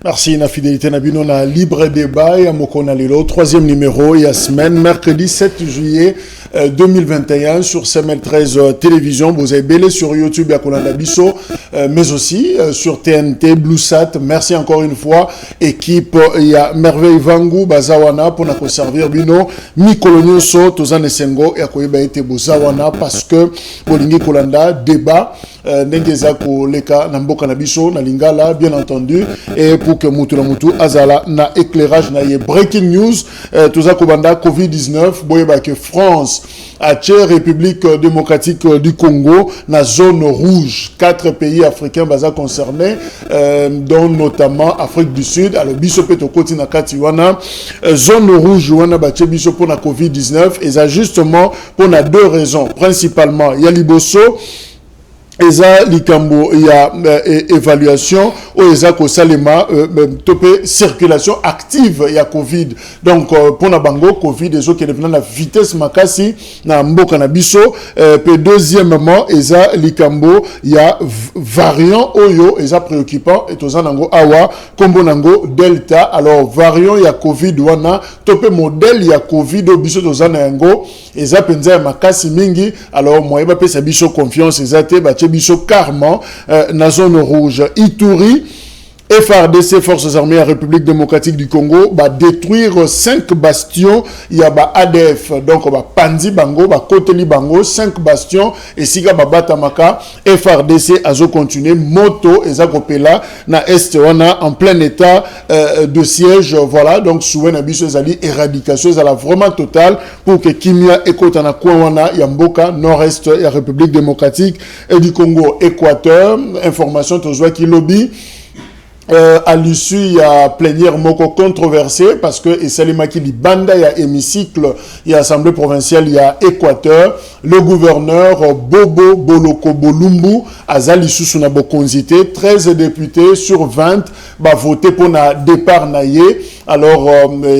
Merci, na fidélité Nabino, na libre débat, et à Mokona Lilo, troisième numéro, il y a semaine, mercredi 7 juillet 2021, sur CML13 Télévision, vous avez belé sur YouTube, il y a Konanda Bisso, mais aussi sur TNT, BlueSat. Merci encore une fois, équipe, il y a Merveille Vangu, Bazawana, pour nous servir Bino, Mikolonio So, Tozane Sengo, et à Koyeba Ete Bozawana, parce que, Bolingi Kolanda, débat, Nengeza Koleka, Namboka Nabiso, Nalingala, bien entendu, et pour que Moutou Azala na éclairage na ye breaking news toza kobanda Covid-19 boyeba que France a République démocratique du Congo na zone rouge, 4 pays africains baza concernés dont notamment Afrique du Sud. Alors biso peto koti na kati wana zone rouge wana bache biso pour la Covid-19 et ça justement pour na deux raisons principalement il y a liboso Eza likambo il y a évaluation ou eza ko salema topé circulation active il y a Covid donc pour na bango Covid ezo qui devenant la vitesse makasi na mboka na biso puis deuxièmement eza likambo il y a variant oyo eza préoccupant et toza nango awa kombo nango delta. Alors variant il y a Covid wana topé modèle il y a Covid o biso toza nango eza penza makasi mingi. Alors moi ba pesa biso confiance eza te ba biso carrément na zone rouge. Ituri, FARDC, Forces Armées à République démocratique du Congo, va détruire 5 bastions. Il y a ADF, donc va Panzi Bango, va Koteli Bango, 5 bastions. Et si va Batamaka, FARDC a continué, Moto et Zakopela, na Est, on a en plein état de siège. Voilà, donc souvent, Nabiso Zali, éradication, ça la vraiment totale pour que Kimia et Kotana Kouana, Yamboka, Nord-Est, et République démocratique et du Congo, Équateur. Information, Tozoa qui lobby. À l'issue, il y a plénière moko controversée parce que Esalimaki di Banda, il y a hémicycle, il y a assemblée provinciale, il y a Équateur. Le gouverneur Bobo Boloko Bolumbu a zalissu suna bokonzité, 13 députés sur 20 va voter pour na départ naïe. Alors,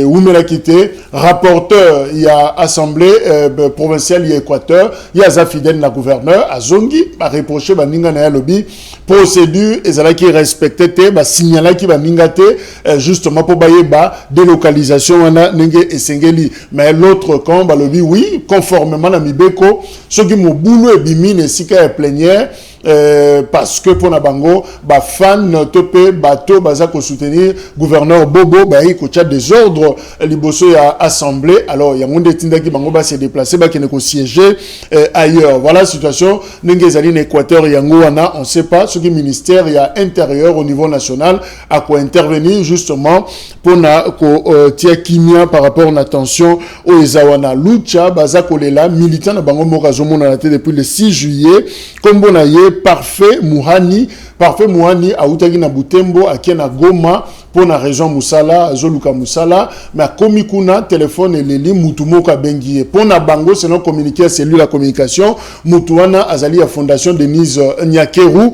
Oumela Kité, rapporteur, il y a assemblée provinciale, il y a Équateur, il y a Zafiden, la gouverneur, à Zongi, a reproché Baninga na lobby, procédure, et ça qui respectait, signala qui va mingate justement pour bailler délocalisation on a nenge esengeli. Mais l'autre camp ba lobby oui conformément à Mibeko ceux qui mo boulot et bimine sika plénière parce que pour na bango ba fan topé bateau baza ko soutenir gouverneur Bobo ba yi ko tcha des ordres liboso ya assemblée. Alors ya monde tinda ki bango ba se déplacer ba kene ko siéger ailleurs. Voilà la situation nenge zali na Équateur yango wana on sait pas ce qui ministère ya intérieur au niveau national à quoi intervenir justement pour na ko tia kimia par rapport à l'attention au Ezawana Lucha baza kolela militant na bango mokazo mona la tête depuis le 6 juillet comme bonaye Parfait Mouhani a outagi na Butembo akia na Goma pour na région Musala Zoluka Musala mais komi kuna téléphone eleli mutumoka bengiye pour na bango selon communiqué cellule la communication mutuana azali ya fondation Denise Nyakeru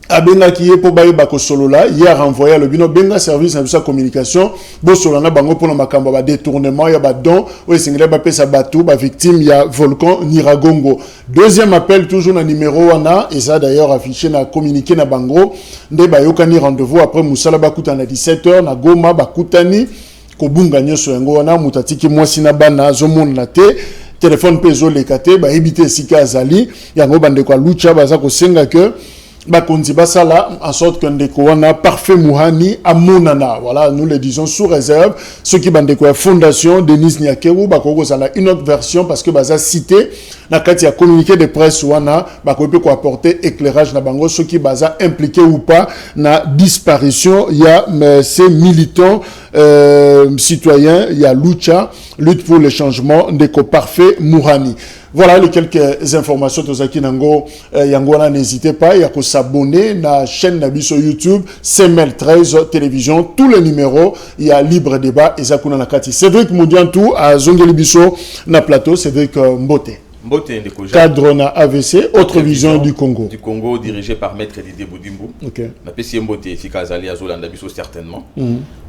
abenga qui est pour bailler bako solo là hier renvoyé le bino benga service na sa communication bo solo na bango pour na makambo ba détournement ya ba don o singela ba pesa batou ba victime ya volcan Nyiragongo. Deuxième appel toujours na numéro wana et ça d'ailleurs affiché na communiqué na bango nde ba yokani rendez-vous après musala bakuta na 17h na Goma bakutani ko bunga nyoso yango wana mutatiki mwasi na bana zomona na te téléphone peso lekate ba ebité sika azali yango bande kwa lucha baza ko senga que Bakonzi Basala, en sorte qu'un découvre Parfait Mouhani à Monana. Voilà, nous le disons sous réserve. Ceux qui bandent quoi Fondation Denise Nyakeru, Bakoko, ça a une autre version parce que Baza cité, na kati a communiqué de presse wana, Bakoko peut apporter éclairage na bango, ceux qui Baza impliqués ou pas, na disparition, il y a ces militants citoyens, il y a Lucha, lutte pour le changement de Parfait Mouhani. Voilà les quelques informations de Zaki Nango. Yangwana, n'hésitez pas, il y a que s'abonner à la chaîne Nabiso YouTube, CML13 Télévision, tous les numéros, il y a libre débat et Zakuna Nakati. Cédric Moudiantou à Zongeli Biso, na plateau, Cédric Mbote. Cadre na AVC, autre vision du Congo. Du Congo, dirigé par Maître Didier Boudimbo. Ok. Na PCI Mbote, Fikazali, Azolanda Biso, certainement.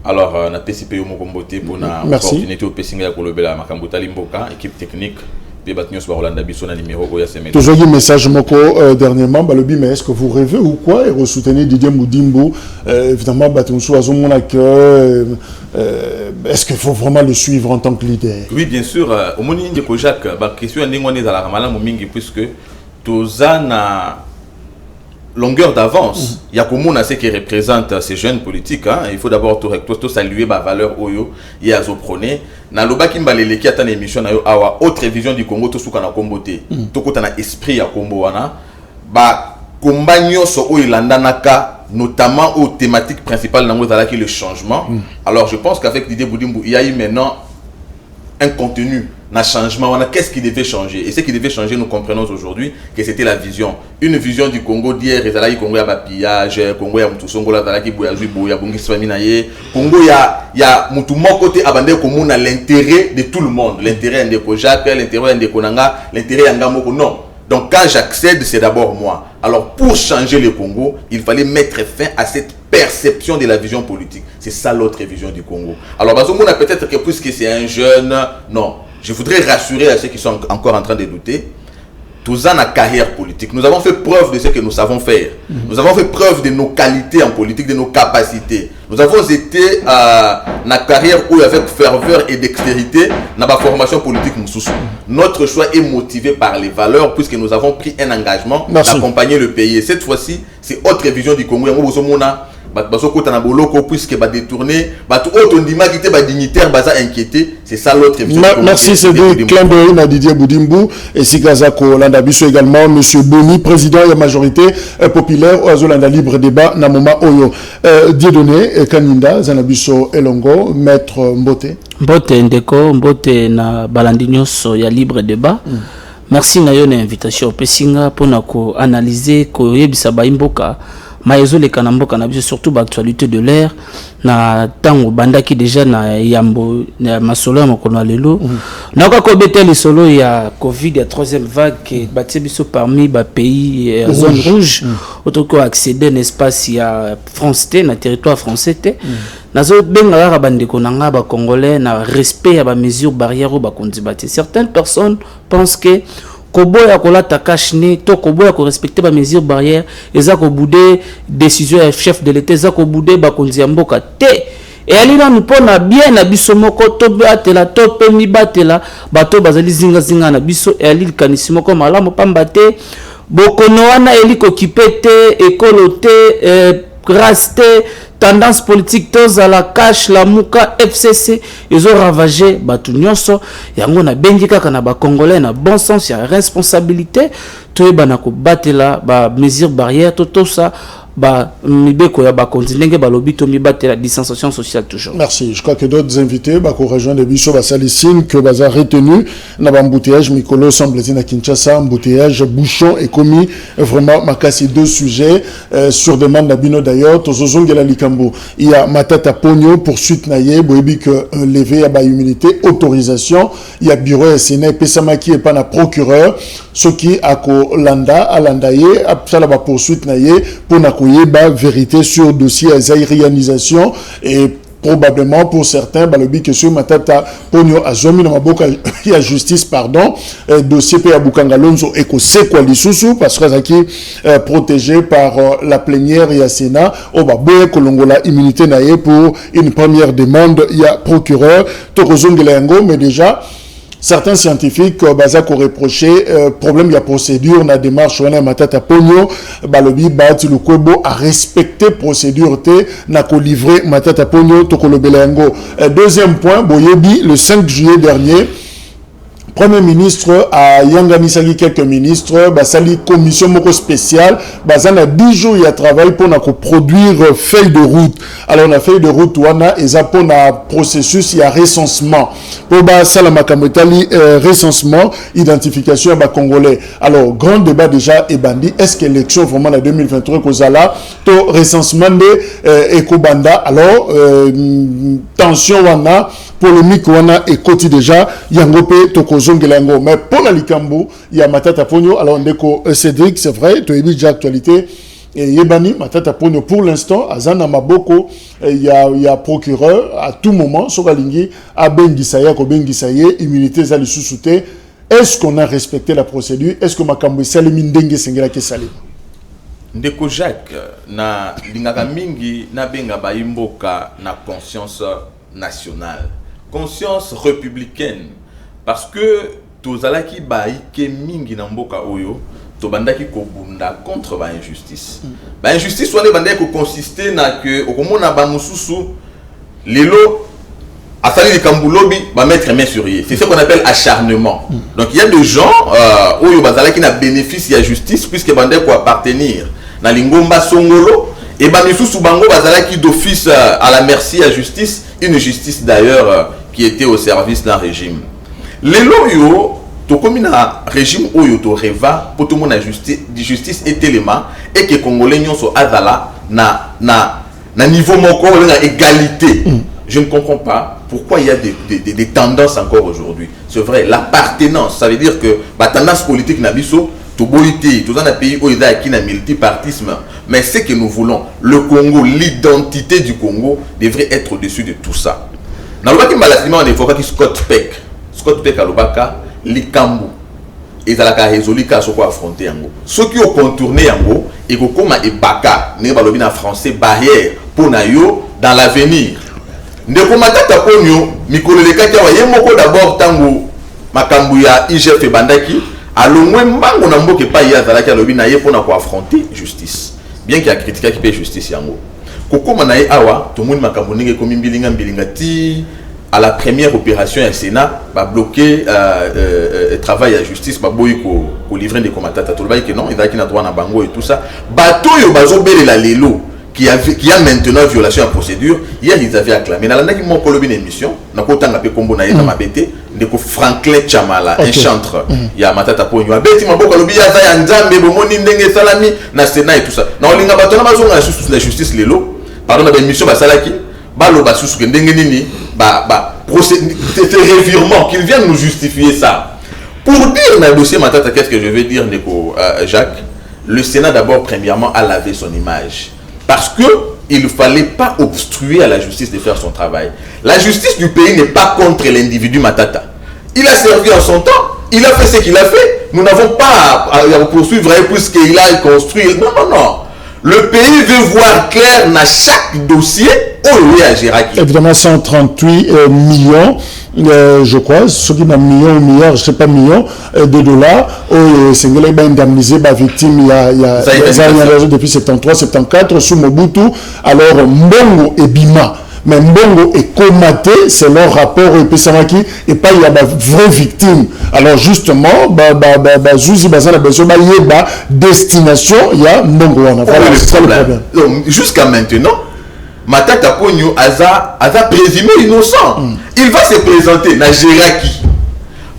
Alors, na PCP Mbote pour na opportunité au PCI Kolobela, Makambota Limboka, équipe technique. pe batnyo so Rolanda biso na numéro oya semaine. Toujours un message moko dernièrement balobi mais est-ce que vous rêvez ou quoi et vous soutenez Didier Moudimbo évidemment batunso azomona que est-ce qu'il faut vraiment le suivre en tant que leader? Oui, bien sûr, au moni ndeko Jacques ba question ndingo ne za la malamu mingi puisque tozana longueur d'avance. Il y a comment ce qui représente ces jeunes politiques. Hein. Il faut d'abord tout saluer ma valeur oyo et à zoprone. Na loba kimbalele ki atane émission na yo awa autre vision du Congo to suka na kombote. To kota na esprit ya Kombo wana. Ba kombanyo so o ilanda naka notamment aux thématiques principales dans le changement. Alors je pense qu'avec Didier Boudimbo, il y a eu maintenant un contenu, un changement. Qu'est-ce qui devait changer? Et ce qui devait changer, nous comprenons aujourd'hui que c'était la vision. Une vision du Congo d'hier, il Congo a pillage, Congo ya mutusongo la zalaki boyazu boya bungi swaminaye. Congo ya mutu mon côté abandé comme a l'intérêt de tout le monde, l'intérêt de Kojak, l'intérêt de Konanga, l'intérêt Angamoko. Non. Donc quand j'accède, c'est d'abord moi. Alors pour changer le Congo, il fallait mettre fin à cette perception de la vision politique. C'est ça l'autre vision du Congo. Alors Bazomouna peut-être que puisque c'est un jeune, non. Je voudrais rassurer à ceux qui sont encore en train de douter. Tous en a carrière politique. Nous avons fait preuve de ce que nous savons faire. Nous avons fait preuve de nos qualités en politique, de nos capacités. Nous avons été dans la carrière où avec ferveur et dextérité, dans la formation politique. Notre choix est motivé par les valeurs puisque nous avons pris un engagement d'accompagner le pays. Et cette fois-ci, c'est autre vision du Congo. Puisque va détourner, dignitaire, inquiété, c'est ça l'autre vision. Merci, c'est bien. Clin d'œil à Didier Boudimbo et Sikazako Landabiso également, Monsieur Boni, président de la majorité populaire au Azolanda Libre Débat, Namoma Oyo. Dieudonné Kaninda, Zanabiso Elongo, Maître Mbote. Mbote Ndeko, Mbote na Balandinyoso ya Libre Débat. Merci na yo na invitation pesinga pona ko analyser ko yebisa ba imboka maezo le kanamboka na biso surtout ba actualité de l'air na tango bandaki déjà na yambo na masolo ya mokolo lelo na ko beteli solo ya Covid ya troisième vague que batie biso parmi ba pays zone rouge auto accéder un espace ya France T na territoire français T nazo benga ka bandeko nanga ba congolais na respect ya ba mesures barrières ba kondibaté. Certaines personnes pensent que koboya kolata kashne to koboya ko respecter ba mesures barrières eza ko boudé décision ya chef de l'état eza ko boudé ba konzi ya mboka te et alina nous pona bien na biso moko to batela to pe mi batela bato bazali zinga zinga na biso et ali kanisi moko malamu pamba te bokono wana eli ko kipete ekolote raste tendance politique tous à la cache la muka FCC ils ont ravagé batu nyonso yango na bengi kaka na ba congolais na bon sens ya responsabilité to ebana ko batela ba mesures barrières tout ça ba mibeko ya ba continenge ba lobito mi batela distanciation sociale toujours. Merci. Je crois que d'autres invités ba ko rejoindre biso ba salicine que baza retenu na ba embouteillage Mikolo semble-t-il na Kinshasa embouteillage bouchon et commis vraiment makasi deux sujets sur demande na bino d'ailleurs tozozongela likambo il y a Matata Pogno poursuite na ye boyebi que levé ya ba humilité autorisation il y a bureau ya Sénat pesamaki et pas na procureur ce qui a ko landa alandaye apsala ba poursuite na ye pour na ba vérité sur dossier à réalisation et probablement pour certains balobi que sur Matata Pogno a zomi na maboka ya justice pardon dossier pe Abukanga Lonzo eko sekwa lisusu parce que zaki protégé par la plénière ya Sénat au ba boye kolongola immunité na ye pour une première demande ya procureur to kozongela yango mais déjà certains scientifiques bazak ont reproché problème de la procédure na démarche wana Matata Pogno balobi bati lukwebo a respecter procédure te na ko livrer Matata Pogno to kolobela yango. Deuxième point boyebi le 5 juillet dernier Premier ministre a yanganisaki quelques ministres, basali commission moko spéciale, basana 10 jours il a travaillé pour na produire feuille de route. Alors on a feuille de route wana et ça pour na processus il y a recensement. Pour basala makamotali recensement, identification ba congolais. Alors grand débat déjà et bandi est-ce que l'élection vraiment la 2023 kozala to recensement de ekobanda alors tension wana polémique wana et côté déjà yangope toko zongelango mais pour la likambo il y a Matata Pogno alors ndeko Cédric c'est vrai tu as déjà actualité et yebani Matata Pogno pour l'instant azana maboko il y a procureur à tout moment sokalingi a bengisaye ko bengisaye immunité za lisusuté est-ce qu'on a respecté la procédure? Est-ce que Makambo Salimi Ndenge Sengela Kesali? Ndeko Jacques, na lingaka mingi na benga baimboka na conscience nationale, conscience républicaine, parce que tozalaki baike mingi na mboka oyo tobandaki kobunda contre ba injustice. Ba injustice wana bandaki ko consister na que okomona ba mususu lelo asali likambulobi ba mettre main sur yé. C'est ce qu'on appelle acharnement. Donc il y a des gens oyo bazalaki na bénéfice ya justice puisque bandaki ko appartenir na lingomba songolo et ba misusu bango bazalaki d'office à la merci à justice, une justice d'ailleurs qui était au service d'un régime. Lelo yo to comme na régime oyo to reva pour tout monde justice et téléma et que congolais nyonso azala na niveau moko na égalité. Je ne comprends pas pourquoi il y a des tendances encore aujourd'hui. C'est vrai, l'appartenance, ça veut dire que la tendance politique na biso to boité, tout dans un pays où il y a qui na multipartisme, mais ce que nous voulons, le Congo, l'identité du Congo devrait être au-dessus de tout ça. Dans le cas qui malheureusement on évoque Scott Peck à Lubaka, Likambu, et à la résolu qu'à ce qu'on affronter yango. Ceux qui ont contourné yango et qui comme et baka, ne balobi na français barrière pour nayo dans l'avenir. Ndeko matata ponyo mikolo lekaki wa yemoko d'abord tango makambu ya IGF bandaki alongwe mbango na mboke pa ya zalaki alobi na ye pona ko affronter justice. Bien qu'il a critiqué qui paye justice yango. Kokoma na ye awa to moni makambu ndenge komi mbilinga ti à la première opération à Sénat, va bloquer travail à justice, va livrer des commentateurs. Tout le monde que non, il y a qui n'a droit à bango et tout ça. Bateau yo bazo belle la lelo qui a maintenant violation à procédure. Hier ils avaient acclamé. Dans la naki mon kolobi émission, na ko tanga pe kombo na yeta mabete, ndeko Franklin Chamala, un chantre. Il y a matata po nyo. Beti maboko lobi ya za nzambe bomoni ndenge salami na Sénat et tout ça. Na olinga bato na bazo la justice lelo. Pardon na émission ba salaki. Baloba sous que ndenge nini c'est revirement qu'ils viennent nous justifier ça. Pour dire dans le dossier Matata, qu'est-ce que je vais dire, Neko Jacques? Le Sénat d'abord premièrement a lavé son image parce que il ne fallait pas obstruer à la justice de faire son travail. La justice du pays n'est pas contre l'individu Matata. Il a servi en son temps, il a fait ce qu'il a fait. Nous n'avons pas à poursuivre puisqu'il a construit. Non. Le pays veut voir clair dans chaque dossier où il a géré. Évidemment, 138 millions, je crois, ce qui est milliard, je ne sais pas, millions de dollars, c'est indemnisé par victime il y a depuis 73, 74, sous Mobutu. Alors, Mbongo et Bima. Mais Mbongo est comaté, c'est leur rapport et Pessamaki, et pas il y a des vraies victimes. Alors justement, Zouzi Bazana Bezoba Yeba, destination, il y a Mbongo. Voilà, c'est ça le problème. Donc, jusqu'à maintenant, Matata Pogno a présumé innocent. Il va se présenter dans Géraki.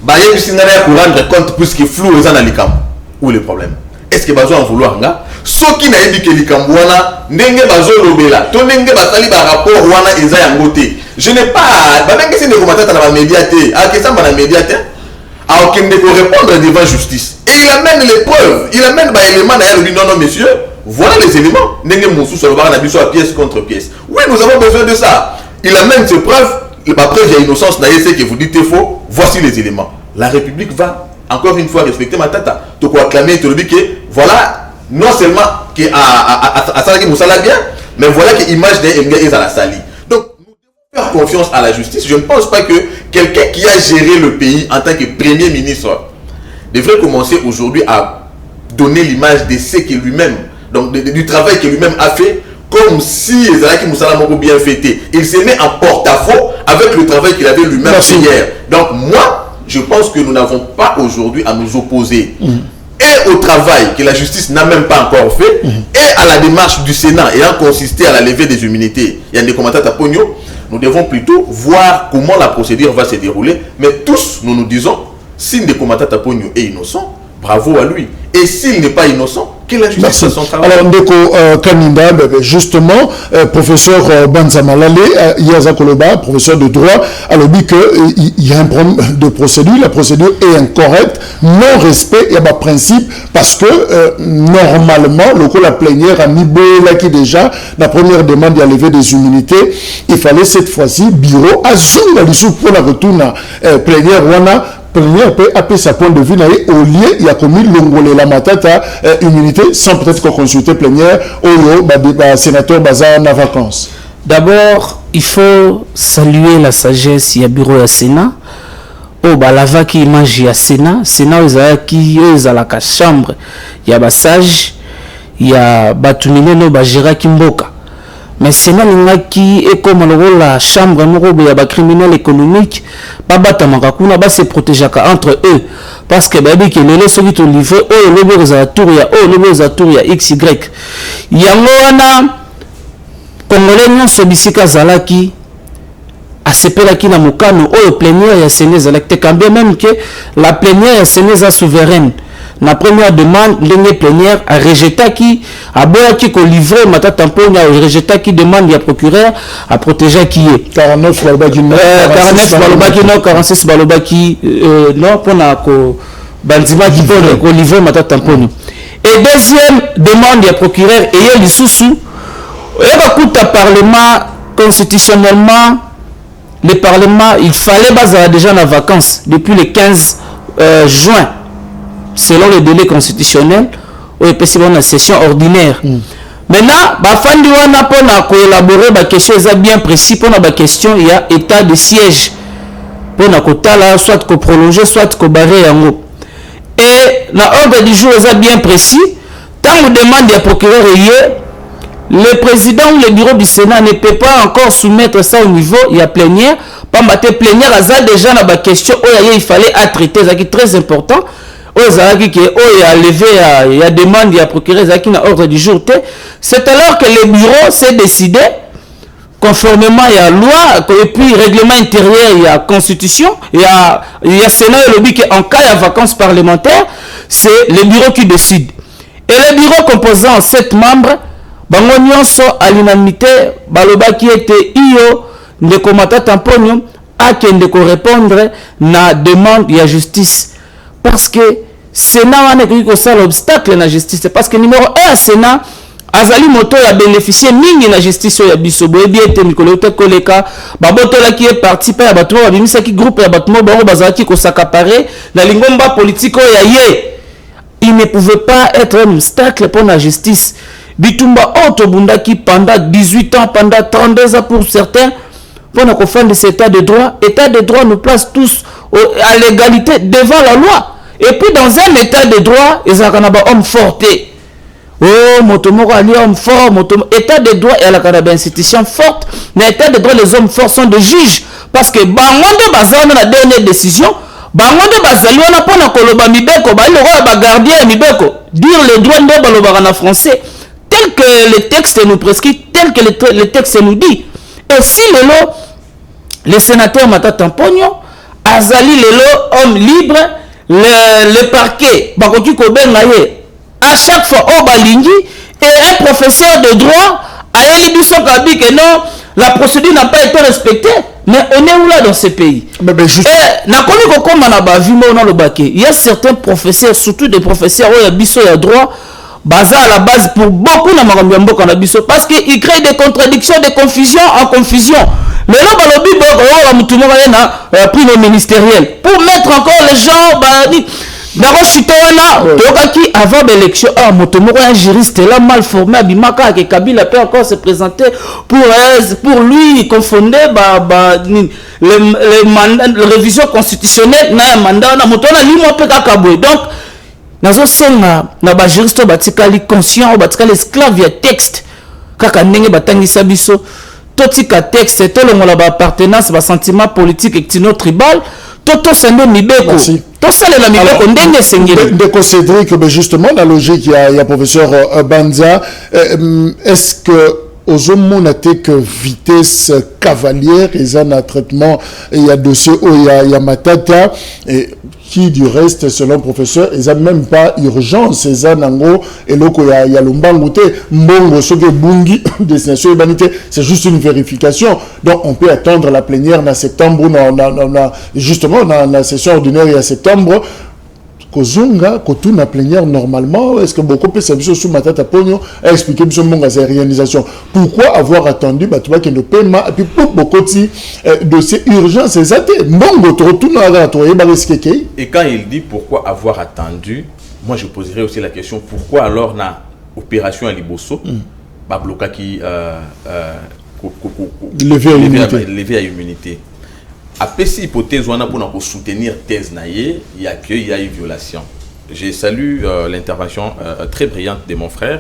Baye Sinara pour rendre compte puisque flou est dans l'ikam. Où est le problème? Est-ce que besoin en vouloir nga? Ce qui n'a dit que l'ikam wana ndenge bazo lobela, to ndenge basali ba rapport wana eza yangote. Je n'ai pas ba ndenge c'est ne commentateur na médiateur. A que ça na médiateur. A aucun de répondre devant justice. Et il amène les preuves, il amène ba éléments derrière lui non monsieur. Voilà les éléments. Ndenge Moussou sur le bar na biso à pièce contre pièce. Oui, nous avons besoin de ça. Il amène ses preuves, la preuve il y a innocence na c'est que vous dites faux. Voici les éléments. La République va encore une fois respecter Matata. Tu peux acclamer, tu le dis que voilà, non seulement que à Salaki Moussala bien, mais voilà que l'image d'un Enga est à la Sali. Donc, nous devons faire confiance à la justice. Je ne pense pas que quelqu'un qui a géré le pays en tant que Premier ministre devrait commencer aujourd'hui à donner l'image de ce que lui-même, donc du travail que lui-même a fait, comme si Salaki Moussala m'a bien fêté. Il s'est mis en porte-à-faux avec le travail qu'il avait lui-même fait hier. Donc, moi, je pense que nous n'avons pas aujourd'hui à nous opposer et au travail que la justice n'a même pas encore fait et à la démarche du Sénat ayant consisté à la levée des immunités. Il y a des commentateurs à Pogno. Nous devons plutôt voir comment la procédure va se dérouler. Mais tous, nous disons, si des commentateurs à Pogno est innocent, bravo à lui. Et s'il n'est pas innocent, que la justice fasse son travail. Alors, Ndeko Kaninda, justement, professeur Banzamalale, Yaza Koloba, professeur de droit, a dit qu'il y a un problème de procédure. La procédure est incorrecte, non-respect, il y a un principe, parce que normalement, le coup la plénière a mis qui déjà, la première demande, il y a levé des immunités. Il fallait cette fois-ci, bureau, à Zunga, pour la retourne plénière, plénière peut appeler sa point de vue au lieu il y a commis l'ongolé la matata immunité sans peut-être qu'on consulte plénière au sénateur Baza en vacances. D'abord, il faut saluer la sagesse du bureau du Sénat. Oh, balava qui image ya Sénat qui est à la chambre, il y a sage, il y a batumine ba gérera kimboka. Mais Sénat qui est comme la chambre il y a criminel économique, pas batamaka kuna ba se protéger entre eux parce que baby que les ceux qui ont livré le za tour ya XY. Yango wana Congolais non se bisika zalaki asepelaki na mokano oyo plénière ya Sénat zalaki quand même que la plénière ya Sénat souveraine na première demande l'année plénière a rejeté qui a boyaki ko livrer matata mpona a rejeté qui demande ya procureur à protéger qui est 49 balobaki non 46 balobaki non pona ko bandima qui pona ko livrer matata mpona et deuxième demande ya procureur et lisusu et bakuta parlement constitutionnellement le parlement il fallait baser déjà en vacances depuis le 15 juin selon le délai constitutionnel ou peut-être une session ordinaire. Maintenant bafandi wana pona ko élaborer ba question ça bien précis pona ba question il y a état de siège pona ko tala soit ko prolonger soit ko barrer yango et na ordre du jour ça bien précis tant on demande à procureur le président ou le bureau du Sénat ne peut pas encore soumettre ça au niveau il y a plénière pas mater plénière ça déjà na ba question il fallait à traiter ça qui est très important il a levé il y a demande il y a procureur ça qui na ordre du jour c'est alors que le bureau s'est décidé conformément à la loi et puis règlement intérieur il y a constitution il y a Sénat et lobby en cas de vacances parlementaires c'est le bureau qui décide et le bureau composant 7 membres bango nyonso à l'unanimité baloba qui était io ndeko matata mponyo akende ko répondre na demande ya justice parce que Sénat wana ko sala obstacle na justice parce que numéro 1 Sénat azali moto ya bénéficier mingi na justice ya biso boye bien te mikolo te koleka babotola qui est parti pa ya bato ba bimisa ki groupe ya bato bango bazaki ko s'accaparer na lingomba politique ya ye il ne pouvait pas être un obstacle pour la justice. Bitumba Otobunda qui pendant 18 ans, pendant 32 ans pour certains, pour nous faire de cet état de droit. État de droit nous place tous à l'égalité devant la loi. Et puis dans un état de droit, ils ont un homme fort. Oh, motomoko ali homme fort, état de droit et la institution forte. Mais état de droit, les hommes forts sont des juges. Parce que bangondo bazana la dernière décision, bangondo bazali wana pona koloba mibeko, ba le ba gardien mibeko, dire les droits de baloba en français. Tel que le texte nous prescrit, tel que le texte nous dit. Et si le sénateur Matata Mpogno, Azali Lelo, homme libre, le parquet, Bakoki Kobengaye, à chaque fois, au Balingi, et un professeur de droit, a élibiso Kabi que non, la procédure n'a pas été respectée. Mais on est où là dans ce pays? Il y a certains professeurs, surtout des professeurs où il y a biso, il y a droit, Baza à la base pour beaucoup na makambo kanabiso parce que il crée des contradictions, des confusions en confusion. Le lo balobi boko wa mutumo na prix ministériel pour mettre encore les gens na rochitoana tokaki avant l'élection mutumo un juriste là mal formé abimaka que Kabila peut encore se présenter pour lui confonder le mandat la révision constitutionnelle na mandat na mutona ni mo pe kakabwe donc nazo senga na ba juriste batikali conscient batikali esclave ya texte kaka ndenge batangisa biso totika texte tolongola ba appartenance ba sentiment politique etino tribal toto sende mibeko to sale na mibeko ndenge sengeli de Cédric justement la logique il y a professeur Banza est-ce que aux hommes on a que vitesse cavalière et un traitement il y a dossier il y a matata et qui du reste selon professeur ils n'ont même pas urgence ils ont nango et loko il y a l'ombangote mbongo soke bungi destination humanité c'est juste une vérification donc on peut attendre la plénière en septembre justement dans la session ordinaire il y a septembre kozonga kotuna plénière normalement, est-ce que beaucoup peut s'amuser sur Matata Ponyo à expliquer sur mon réalisation? Pourquoi avoir attendu Batouba qui ne paiement et puis pour beaucoup de dossiers urgents, c'est ça. Et quand il dit pourquoi avoir attendu, moi je poserais aussi la question pourquoi alors na opération à Liboso, Babloka qui levé à immunité. Après cette hypothèse, on a pour soutenir thèse naïe, il y a eu violation. J'ai salué l'intervention très brillante de mon frère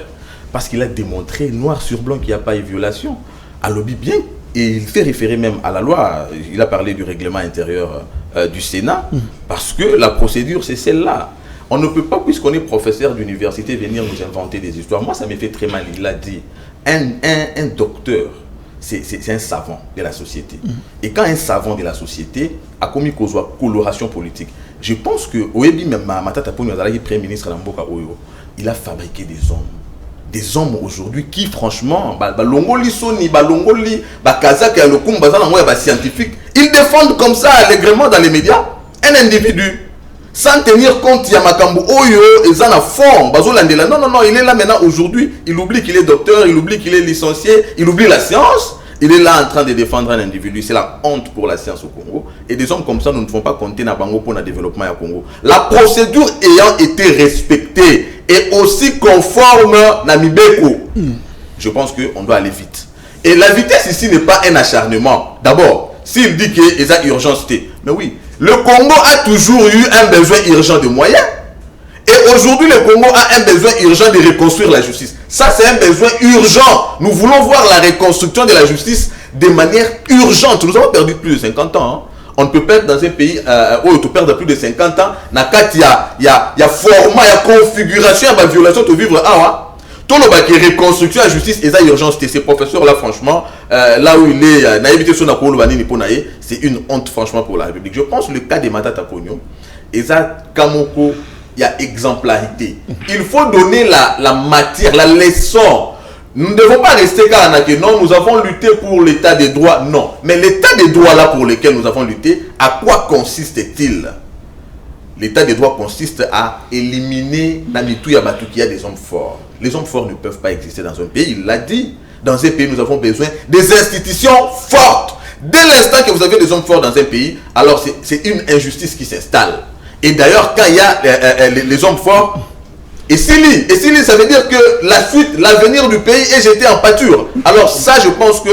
parce qu'il a démontré noir sur blanc qu'il n'y a pas eu violation. À lobby bien, et il fait référer même à la loi. Il a parlé du règlement intérieur du Sénat parce que la procédure c'est celle-là. On ne peut pas, puisqu'on est professeur d'université, venir nous inventer des histoires. Moi, ça me fait très mal. Il a dit, un docteur, c'est un savant de la société. Et quand un savant de la société a commis coloration politique, je pense que Oebi même Matata Ponyo, Premier ministre Namboka Oyo, il a fabriqué des hommes aujourd'hui qui franchement, balongoli soni, balongoli, bakazak et le kumbaza na scientifique, ils défendent comme ça allègrement dans les médias un individu. Sans tenir compte, il y a Makambu Oyo, ils en a fond. Non, il est là maintenant aujourd'hui. Il oublie qu'il est docteur, il oublie qu'il est licencié, il oublie la science. Il est là en train de défendre un individu. C'est la honte pour la science au Congo. Et des hommes comme ça, nous ne pouvons pas compter na Bango pour le développement au Congo. La procédure ayant été respectée et aussi conforme à Mibeko, je pense qu'on doit aller vite. Et la vitesse ici n'est pas un acharnement. D'abord, s'il dit qu'il y a urgence, mais oui. Le Congo a toujours eu un besoin urgent de moyens. Et aujourd'hui, le Congo a un besoin urgent de reconstruire la justice. Ça, c'est un besoin urgent. Nous voulons voir la reconstruction de la justice de manière urgente. Nous avons perdu plus de 50 ans. On ne peut perdre dans un pays où on peut perdre plus de 50 ans. Il y a format, il y a configuration, il y a violation de vivre. Tout le bac reconstruction la justice et ça urgence. Ces professeurs là franchement là où il est naïveté sur c'est une honte franchement pour la République. Je pense que le cas de Matata Ponyo et ça Kamoko il y a exemplarité. Il faut donner la matière, la leçon. Nous ne devons pas rester car non, nous avons lutté pour l'état des droits, non. Mais l'état des droits là pour lequel nous avons lutté, à quoi consiste-t-il? L'état des droits consiste à éliminer Namitouya Batukia des hommes forts. Les hommes forts ne peuvent pas exister dans un pays. Il l'a dit. Dans un pays, nous avons besoin des institutions fortes. Dès l'instant que vous avez des hommes forts dans un pays, alors c'est une injustice qui s'installe. Et d'ailleurs, quand il y a les hommes forts, et s'il ça veut dire que la suite, l'avenir du pays est jeté en pâture. Alors ça, je pense que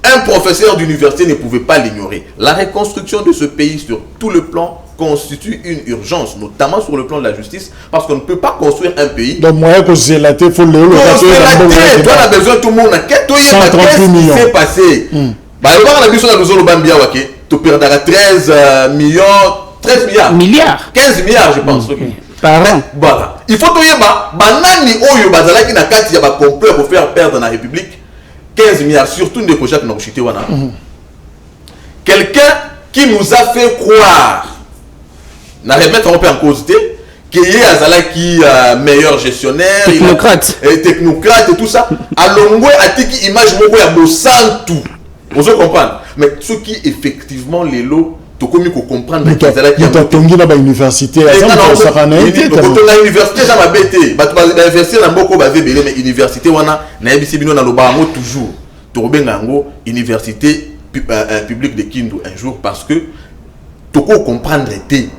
un professeur d'université ne pouvait pas l'ignorer. La reconstruction de ce pays sur tout le plan constitue une urgence, notamment sur le plan de la justice, parce qu'on ne peut pas construire un pays. Donc, moi, que c'est la tête, il faut le toi, on a besoin tout le monde. Qu'est-ce qui s'est passé? On a besoin de tu perdras 13 milliards. 15 milliards, je pense. Par an. Voilà. Il faut que banani oyo bazalaki na kati ya ba complot pour faire perdre la République 15 milliards, surtout de Kojak Norushite wana. Quelqu'un qui nous a fait croire, n'a remettre en cause, qu'il y a Azalaki meilleur gestionnaire, technocrate et tout ça. Alongwe atiki image moko ya bosantu. Vous comprenez? Mais ce qui effectivement les lots to komi ko comprendre que Azalaki a tongi na ba université la université ça m'a bêté. Ba université na mboko ba vebele mais université wana na yebisi bino na loba ngo toujours. To benga ngo université publique de Kindu un jour parce que to ko comprendre était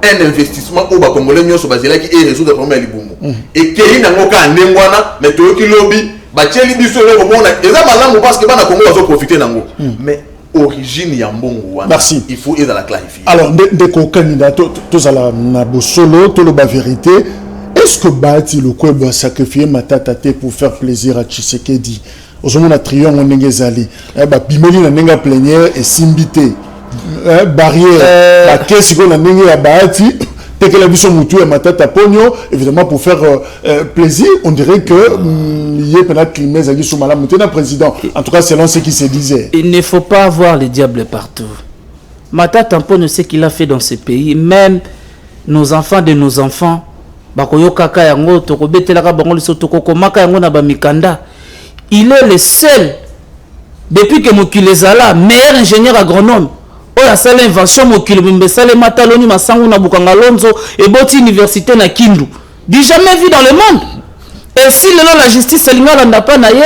un investissement au bas congolais nyonso bazela qui est résoudre problème libumu et kei na ngoka ndengwana mais to ki lobby ba tcheli biso le mona eza malamu parce que bana Congo bazo profiter nango mais origine ya mbongo wana merci il faut la clarifier. Alors de candidat tous à la nabosolo tout le vérité est-ce que Bati le Kwebo a sacrifié Matata pour faire plaisir à Tshisekedi ozomona trion ngezali ba pimeli na nenga plénière et simbité barrière qu'est-ce qu'on a mis à Bahati dès que la vision mutu et Matata Ponyo évidemment pour faire plaisir on dirait que il y a peut-être climat à sous madame le président en tout cas selon ce qui se disait. Il ne faut pas avoir le diable partout. Matata Ponyo sait qu'il a fait dans ce pays, même nos enfants de nos enfants bakoyo kaka yango to kobetela ka bango liso to kokomaka yango na ba mikanda. Il est le seul depuis que Mokilezala meilleur ingénieur agronome oyo asala invention mokili bombe sale mataloni masango na bukanga lonzo et boti université na Kindu du jamais vu dans le monde. Et si la justice n'a pas naïe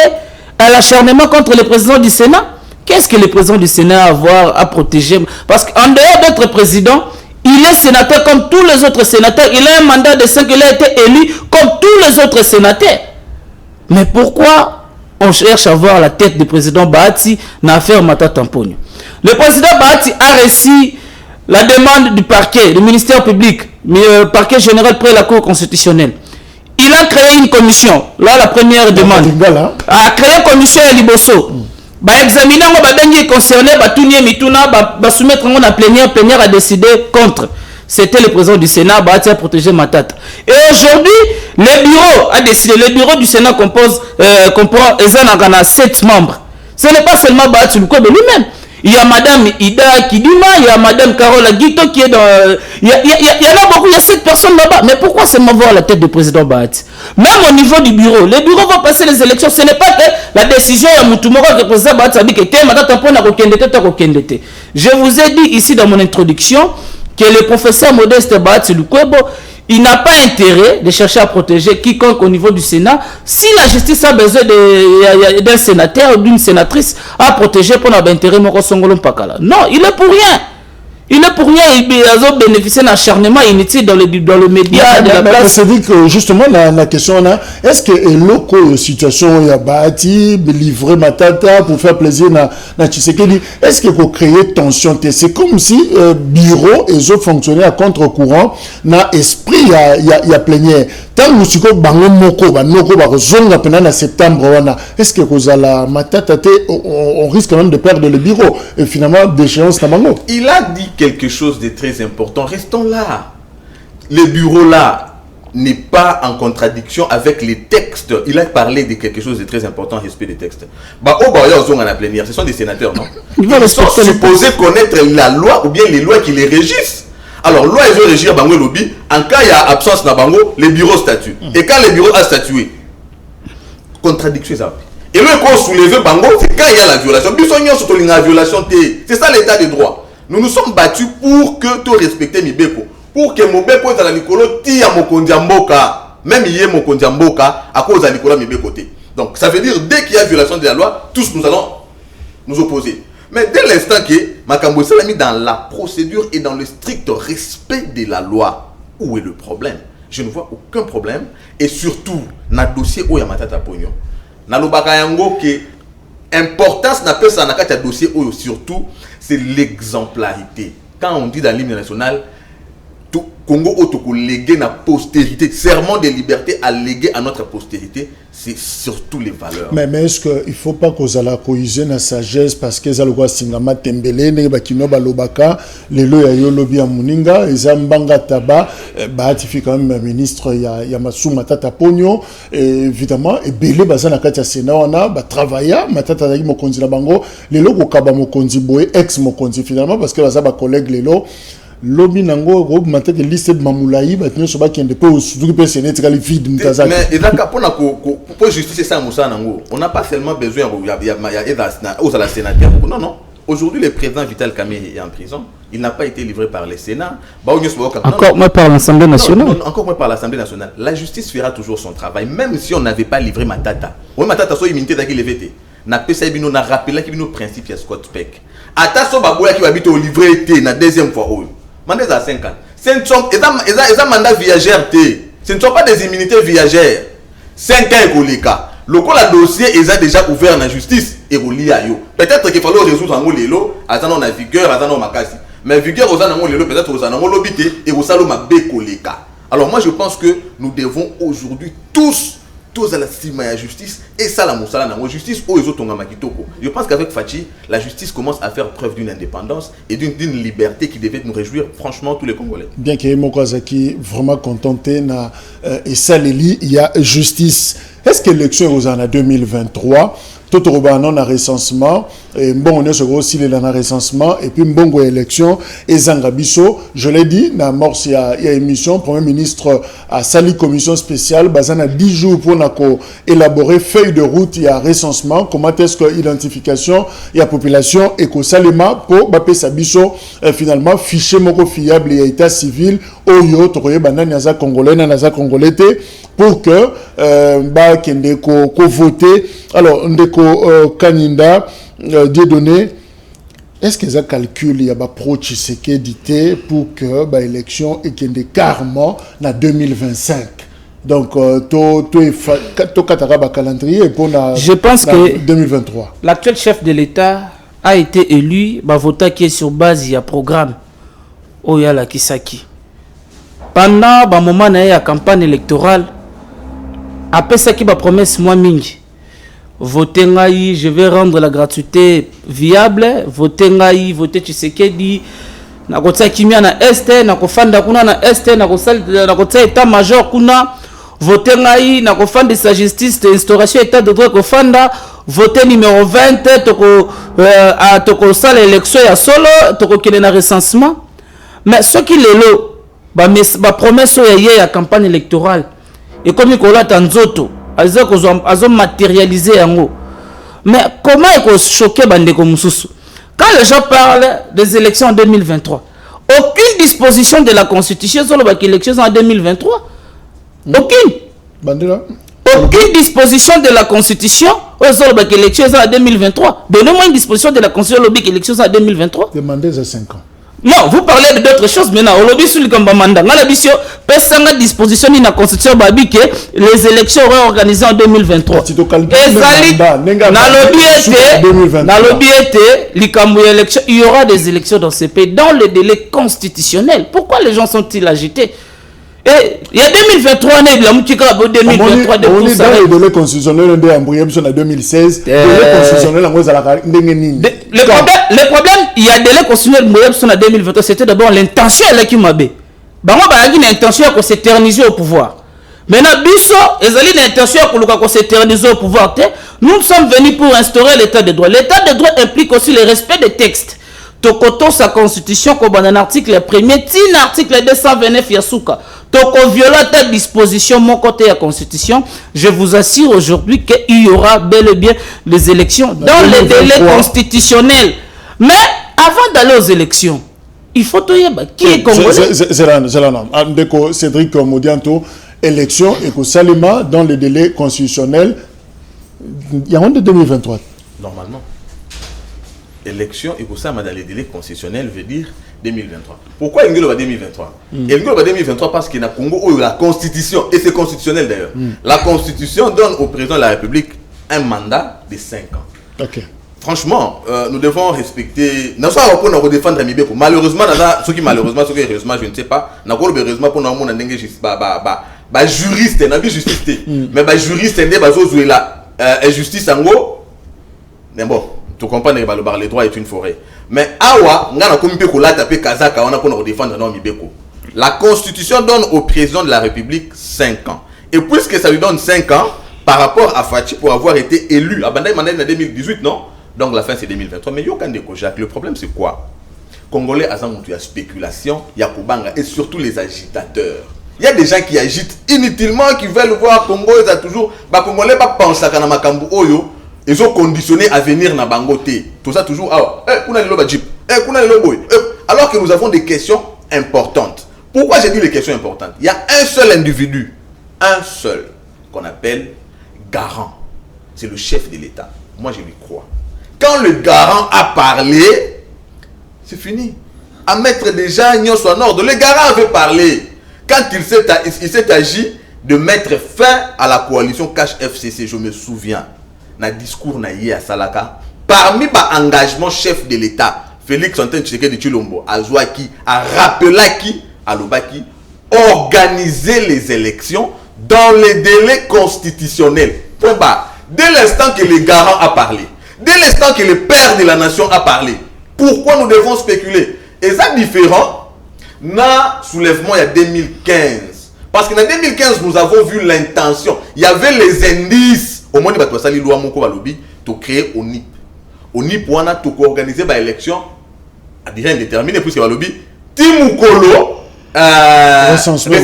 à l'acharnement contre le président du Sénat, qu'est-ce que le président du Sénat a à avoir à protéger? Parce qu'en dehors d'être président, il est sénateur comme tous les autres sénateurs. Il a un mandat de 5, il a été élu comme tous les autres sénateurs. Mais pourquoi on cherche à voir la tête du président Bahati dans l'affaire Matata Mponyo? Le président Bahati a reçu la demande du parquet, du ministère public, le parquet général près la Cour constitutionnelle. Il a créé une commission. Là, la première demande. A créé une commission à Liboso. Bah, examiner, on va concerné, bah, soumettre la plénière a décidé contre. C'était le président du Sénat, bah, a protégé Matata. Et aujourd'hui, le bureau a décidé, le bureau du Sénat comprend 7 membres. Ce n'est pas seulement Bahati Lukwebo lui-même. Il y a Madame Ida Kidima, il y a Madame Carola Guito qui est dans... Il y en a beaucoup, il y a 7 personnes là-bas. Mais pourquoi seulement voir la tête du président Bahati? Même au niveau du bureau, les bureaux vont passer les élections. Ce n'est pas que la décision de Moutoumoro que le président Bahati a dit que je vous ai dit ici dans mon introduction que le professeur Modeste Bahati Lukwebo, il n'a pas intérêt de chercher à protéger quiconque au niveau du Sénat. Si la justice a besoin d'un sénateur ou d'une sénatrice à protéger pour l'intérêt, non, il est pour rien. Il est pour rien, il a bénéficié d'un acharnement inutile dans le média de la place. C'est dit que justement, la question là, est-ce que la situation il y a Bahati, livrer Matata pour faire plaisir na Tshisekedi, est-ce qu'il faut créer tension? C'est comme si bureau et autres fonctionnaient à contre-courant, na esprit il y a plénière. Tant que nous avons moko zonga pendant septembre, est-ce que vous allez Matata, on risque quand même de perdre le bureau et finalement d'échéance na bango. Il a dit quelque chose de très important. Restons là. Le bureau là n'est pas en contradiction avec les textes. Il a parlé de quelque chose de très important, respect des textes. Bah, au Baya Ozonga la plénière, ce sont des sénateurs, non? Ils sont supposés connaître la loi ou bien les lois qui les régissent. Alors, loi ils ont régir Bango lobby. En cas il y a absence na Bango, les bureaux statuent. Et quand les bureaux a statué, contradiction ça. Et le qu'on soulève Bango, c'est quand il y a la violation. La violation, c'est ça l'état de droit. Nous nous sommes battus pour que tu respectes Mibeko. Pour que Mibeko soit la Nicolo, tia Mokondiamboka. Même hier Mokondiamboka, à cause de Nicolas Mibeko. Donc ça veut dire, dès qu'il y a violation de la loi, tous nous allons nous opposer. Mais dès l'instant que Makambo s'est mis dans la procédure et dans le strict respect de la loi, où est le problème? Je ne vois aucun problème. Et surtout, dans le dossier où il y a Matata Pognon, dans le bagayango que importance n'a pas ça dans le dossier où surtout c'est l'exemplarité. Quand on dit dans l'hymne national, Congo autoko légué na postérité, serment de liberté à léguer à notre postérité, c'est surtout les valeurs. Mais est-ce qu'il ne faut pas qu'on ait la cohésion, la sagesse, parce que ça le voit Singama Tembele, Nebakino Balobaka, les lois ya lobby à Muninga, et Zambanga Taba, Bahati quand même ministre Yamasu Matata Pognon, évidemment, et Belé Bazana Katia Sena, on a travaillé, Matata Dagi Mokonzi Nabango, les lois au Kaba Mokonzi Boé, ex-Mokonzi finalement, parce que Bazaba collègue les lois. Lobby nango groupe matin de liste de mamoulaï maintenant sur bas qui ne peut aussi pas se nettoyer les vides mutaza mais et là pour justifier ça Moussa nango on n'a pas seulement besoin il y a aux la sénateur non aujourd'hui le président Vital Kamerhe est en prison il n'a pas été livré par le Sénat encore moins par l'Assemblée nationale encore moins par l'Assemblée nationale la justice fera toujours son travail même si on n'avait pas livré Matata Matata soit immunité d'aki levé na pesa bino na rappelé qui nos principes ya Scott Peck ata so baboya qui va habiter au livré été na deuxième fois mandat à 5 ans. Ce ne sont pas mandat viagère. Ce ne sont pas des immunités viagères. 5 ans et Koleka. Le dossier est déjà ouvert dans la justice et peut-être qu'il fallait résoudre en lelo, attendant la vigueur, attendant makasi. Mais vigueur aux années lelo, peut-être aux années lobité et aux salons mabé Koleka. Alors moi je pense que nous devons aujourd'hui tous à la cima la justice et ça la moussala na justice ou les autres makitoko. Je pense qu'avec Fachi, la justice commence à faire preuve d'une indépendance et d'une liberté qui devait nous réjouir franchement tous les Congolais. Bien que Mokwazaki vraiment contenté na et ça il y a justice. Est-ce que l'élection aux années 2023 tout non à recensement et bon on est sur aussi les dans recensement et puis bon élection et Zangabiso je l'ai dit na amorce il y a émission premier ministre a sali commission spéciale basana 10 jours pour élaborer feuille de route il y a recensement comment est-ce que identification il y a population et que salima pour bapé sabiso finalement fichier moko fiable et état civil oyo tokoye banani aza congolais na aza congolais pour que ba kende ko voter alors ndeko Kaninda Dieudonné est-ce que ça calcule il y a ba pro Tshisekedi pour que ba élection et kende carrément na 2025 donc to katara ba calendrier pour na je pense que 2023 l'actuel chef de l'État a été élu ba voter qui est sur base il y a programme Oyala Kisaki pendant ba moment na ya campagne électorale après ça qui va promesse moi mingi voter ngai je vais rendre la gratuité viable voter ngai voter Tshisekedi na kotsa kimia na este na kofanda kuna na este na kosali na kotsa état major kuna voter ngai na kofanda sa justice de instauration état de droit kofanda voter numéro 20 toko sala élection ya solo toko kele na recensement mais ce qui lelo ba promesse ya campagne électorale et comme il a tanzoto azo matérialiser yango mais comment est choqué bandeko mususu quand les gens parlent des élections en 2023 aucune disposition de la constitution sur les élections en 2023 aucune disposition de la constitution sur les élections en 2023 donnez-moi une disposition de la constitution sur les élections en 2023 demandez à 5 ans. Non, vous parlez d'autres choses maintenant. Au lobby sur le Kambamanda, dans la mission, personne n'a disposition ni la constitution babi que les élections auraient organisées en 2023. Il y aura des élections dans ce pays dans le délai constitutionnel. Pourquoi les gens sont-ils agités? Et il y a 2023, il y a 2023, le délai constitutionnel en 2016, le délai constitutionnel le problème, il y a délai constitutionnel en 2023, c'était d'abord l'intention à qui m'a bé. Il y a une intention à s'éterniser au pouvoir. Maintenant, Bisso, il y a une intention à s'éterniser au pouvoir. Nous sommes venus pour instaurer l'état de droit. L'état de droit implique aussi le respect des textes. Tokoto sa constitution, comme un article 1er, tin article 229 Yasuka. Toko viola ta disposition, mon côté la constitution. Je vous assure aujourd'hui qu'il y aura bel et bien les élections dans les délais constitutionnels. Mais avant d'aller aux élections, il faut tout y avoir. Qui est congolais? C'est Cédric Modianto, élection et que Salima dans les délais constitutionnels. Il y a un de 2023. Normalement. Élection et pour ça, dans les délais constitutionnels veut dire 2023. Pourquoi il y a 2023 Il y a 2023 parce qu'il y a Congo la constitution, et c'est constitutionnel d'ailleurs. La constitution donne au président de la République un mandat de 5 ans. Okay. Franchement, nous devons respecter. Nous devons défendre Mibeko. Malheureusement, ceux qui heureusement, je ne sais pas. Nous avons heureusement pour nous juriste, mais juriste, la justice en gros. Mais bon. Tu comprends que le droit est une forêt. Mais awa, la Constitution donne au président de la République 5 ans. Et puisque ça lui donne 5 ans, par rapport à Fachi pour avoir été élu, à Bandaï Mandai en 2018, non? Donc la fin c'est 2023. Mais Jacques, le problème c'est quoi? Congolais, il y a spéculation, il y a Kubanga et surtout les agitateurs. Il y a des gens qui agitent inutilement, qui veulent voir Congo, ils ont toujours. Congolais pas penser à Makambu Oyo. Ils ont conditionné à venir na Bangote. Tout ça toujours. Alors que nous avons des questions importantes. Pourquoi j'ai dit les questions importantes? Il y a un seul individu, un seul, qu'on appelle garant. C'est le chef de l'État. Moi, je lui crois. Quand le garant a parlé, c'est fini. À mettre des gens en ordre. Le garant avait parlé. Quand il s'est agi de mettre fin à la coalition Cash FCC, je me souviens. Na discours na yé à Salaka parmi les engagements chef de l'État Félix Antoine Tshisekedi Tshilombo Azouaki a rappelé qui Alobaki organiser les élections dans les délais constitutionnels. Point barre. Dès l'instant que le garant a parlé, dès l'instant que le père de la nation a parlé, pourquoi nous devons spéculer? Et ça différent na soulèvement il y a 2015. Parce qu'en 2015 nous avons vu l'intention, il y avait les indices. Au moins, il y a loi to créer ONIP. ONIP wana to organiser ba élection à durée indéterminée puisque ba lobby Timukolo recensement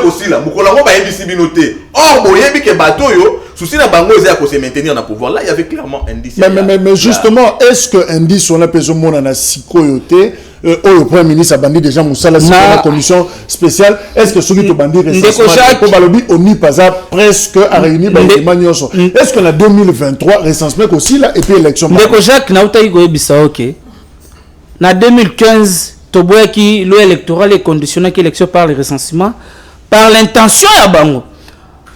aussi là mukolo ngo ba yebisi binoté. Or boyebi ke bato yo souci na bango eza ko se maintenir na pouvoir. Là il y avait clairement indice. Mais justement, est-ce que indice on a besoin mona na sikoyoté le premier ministre a bandit déjà Moussala sur la commission spéciale. Est-ce que celui qui bandit recensement pour balobi ONIP pas presque à réunir Manioso. Est-ce que la 2023 recensement aussi là et puis élection. Ndeko Jacques na utayi go ebisa OK. Na 2015 Toboya qui le électoral est conditionné que l'élection par le recensement par l'intention ya bango.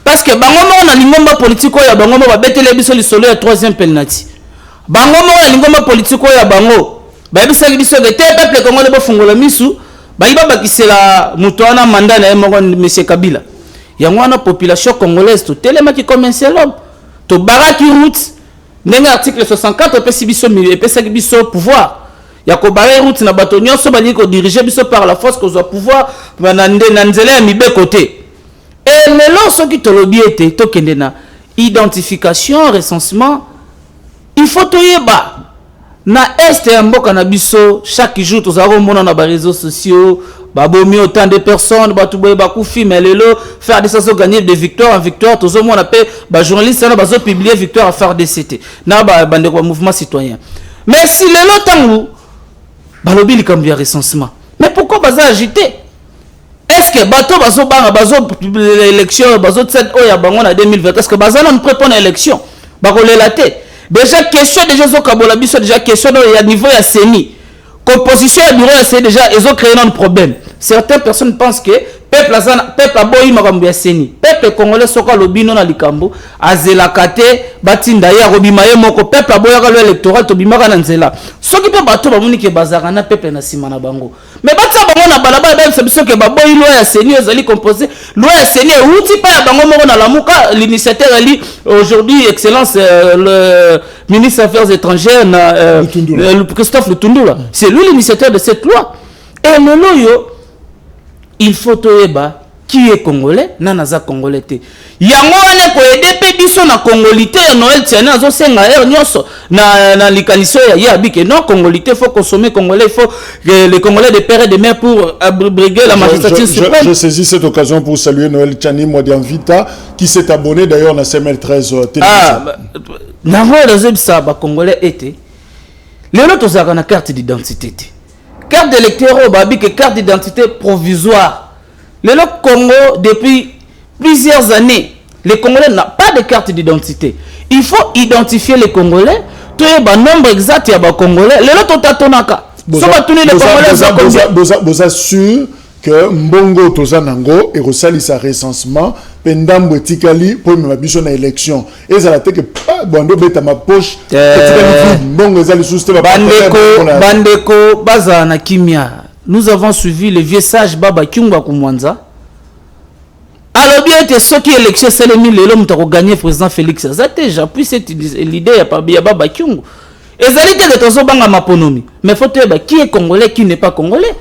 Parce que bango mo na lingomba politiko ya bango mo ba betele biso li solo ya 3e penalty. Bango mo na lingomba politiko ya bango ba bisa biso de peuple congolais bo fungola misu ba iba bakisela muto wana mandat na moko monsieur Kabila. Yango wana population congolaise to telema ki commencer l'homme to baraki route ndenge article 64 pesi biso pouvoir. Yako barrer route na bato nyonso bali ko diriger biso par la force ko zo pouvoir na nzela ya mibe côté. Et lelo soki tolobi ete to kende na identification recensement il faut toyeba na est ya mboka na biso chaque jour tozako mona na ba réseaux sociaux babomi autant de personnes batu boye bakufi mais lelo faire des sens gagner de victoire en victoire tozo mona pe ba journaliste na bazo publier victoire à faire DCT na ba bande ko mouvement citoyen. Mais si lelo tangu balobi likambi ya recensement mais pourquoi baza agité? Est-ce que bato bazo banga bazo l'élection bazo tset oya bango na 2020 est-ce que baza na prépare l'élection bako lelaté déjà question déjà zo kabola biso déjà question ya niveau ya CENI composition ya bureau ya CENI déjà ils ont créé un problème. Certaines personnes pensent que peuple a boyi makambo ya CENI peuple congolais soka lobino na likambo azelakate batinda ya robima ye moko peuple a boyaka le électoral to bimaka na nzela soki pe bato bamoni ke bazaka na peuple na sima na bango mais batia bango na balaba ba biso ke baboyi loi ya CENI ezali composé loi ya CENI outi pa ya bango moko na lamuka l'initiateur ali aujourd'hui excellence le ministre des Affaires étrangères Christophe Lutundula c'est lui l'initiateur de cette loi et le loyo il faut toyeba qui est congolais nanaza congolais te yango wana ko aider biso na congolité ya Noël tiana azo senga nyonso na likaniso ya abike non congolité faut consommer congolais il faut que les congolais de père et de mère pour abriguer la magistrature suprême. Je saisis cette occasion pour saluer Noël Tchani Modian Vita qui s'est abonné d'ailleurs dans CML 13 télévision. Na voix de ça ba congolais était lelo tozaka na carte d'identité. Carte d'électeur babi que carte d'identité provisoire. Le Congo depuis plusieurs années, les Congolais n'ont pas de carte d'identité. Il faut identifier les Congolais. Tu as un nombre exact de Congolais. Le lot tatonaka. Vous assure que Mbongo Tozanango et Rosali sa recensement pendant Botikali pour me biso na élection et ça la tête que bondo beta ma poche Mbongo ezali sous bandeko baza na kimia. Nous avons suivi le vieux sage Baba Kyunga Kumwanza. Alors bien était ce qui élection c'est le l'homme qui a gagné président Félix Azate j'appuie cette l'idée ya Baba Kyunga. Ezalité de tozo banga maponomi. Mais faut te qui est congolais qui n'est pas congolais.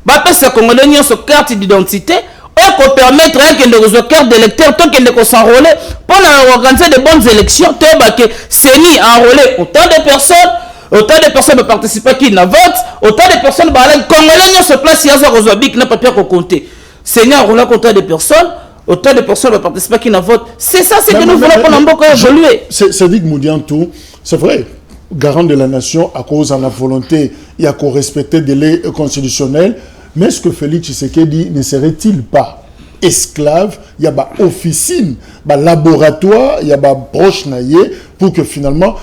Bah parce que congolais n'y a sa carte d'identité on peut permettre que de recevoir carte d'électeur tant qu'il ne s'enrôler pour organiser de bonnes élections. Tu vois que CENI a enrôlé autant de personnes participent qui n'a vote autant de personnes congolais n'y a se place il y a recevoir bic n'a pas pu compter. CENI a enrôlé autant de personnes participent qui n'a vote. C'est ça c'est que nous voulons qu'on encore évoluer. C'est dit que Moudian tout c'est vrai. Garant de la nation à cause de la volonté et à respecter des délais constitutionnels. Mais est-ce que Félix Tshisekedi ne serait-il pas esclave? Il y a une officine, un laboratoire, il y a un proche naïe pour que finalement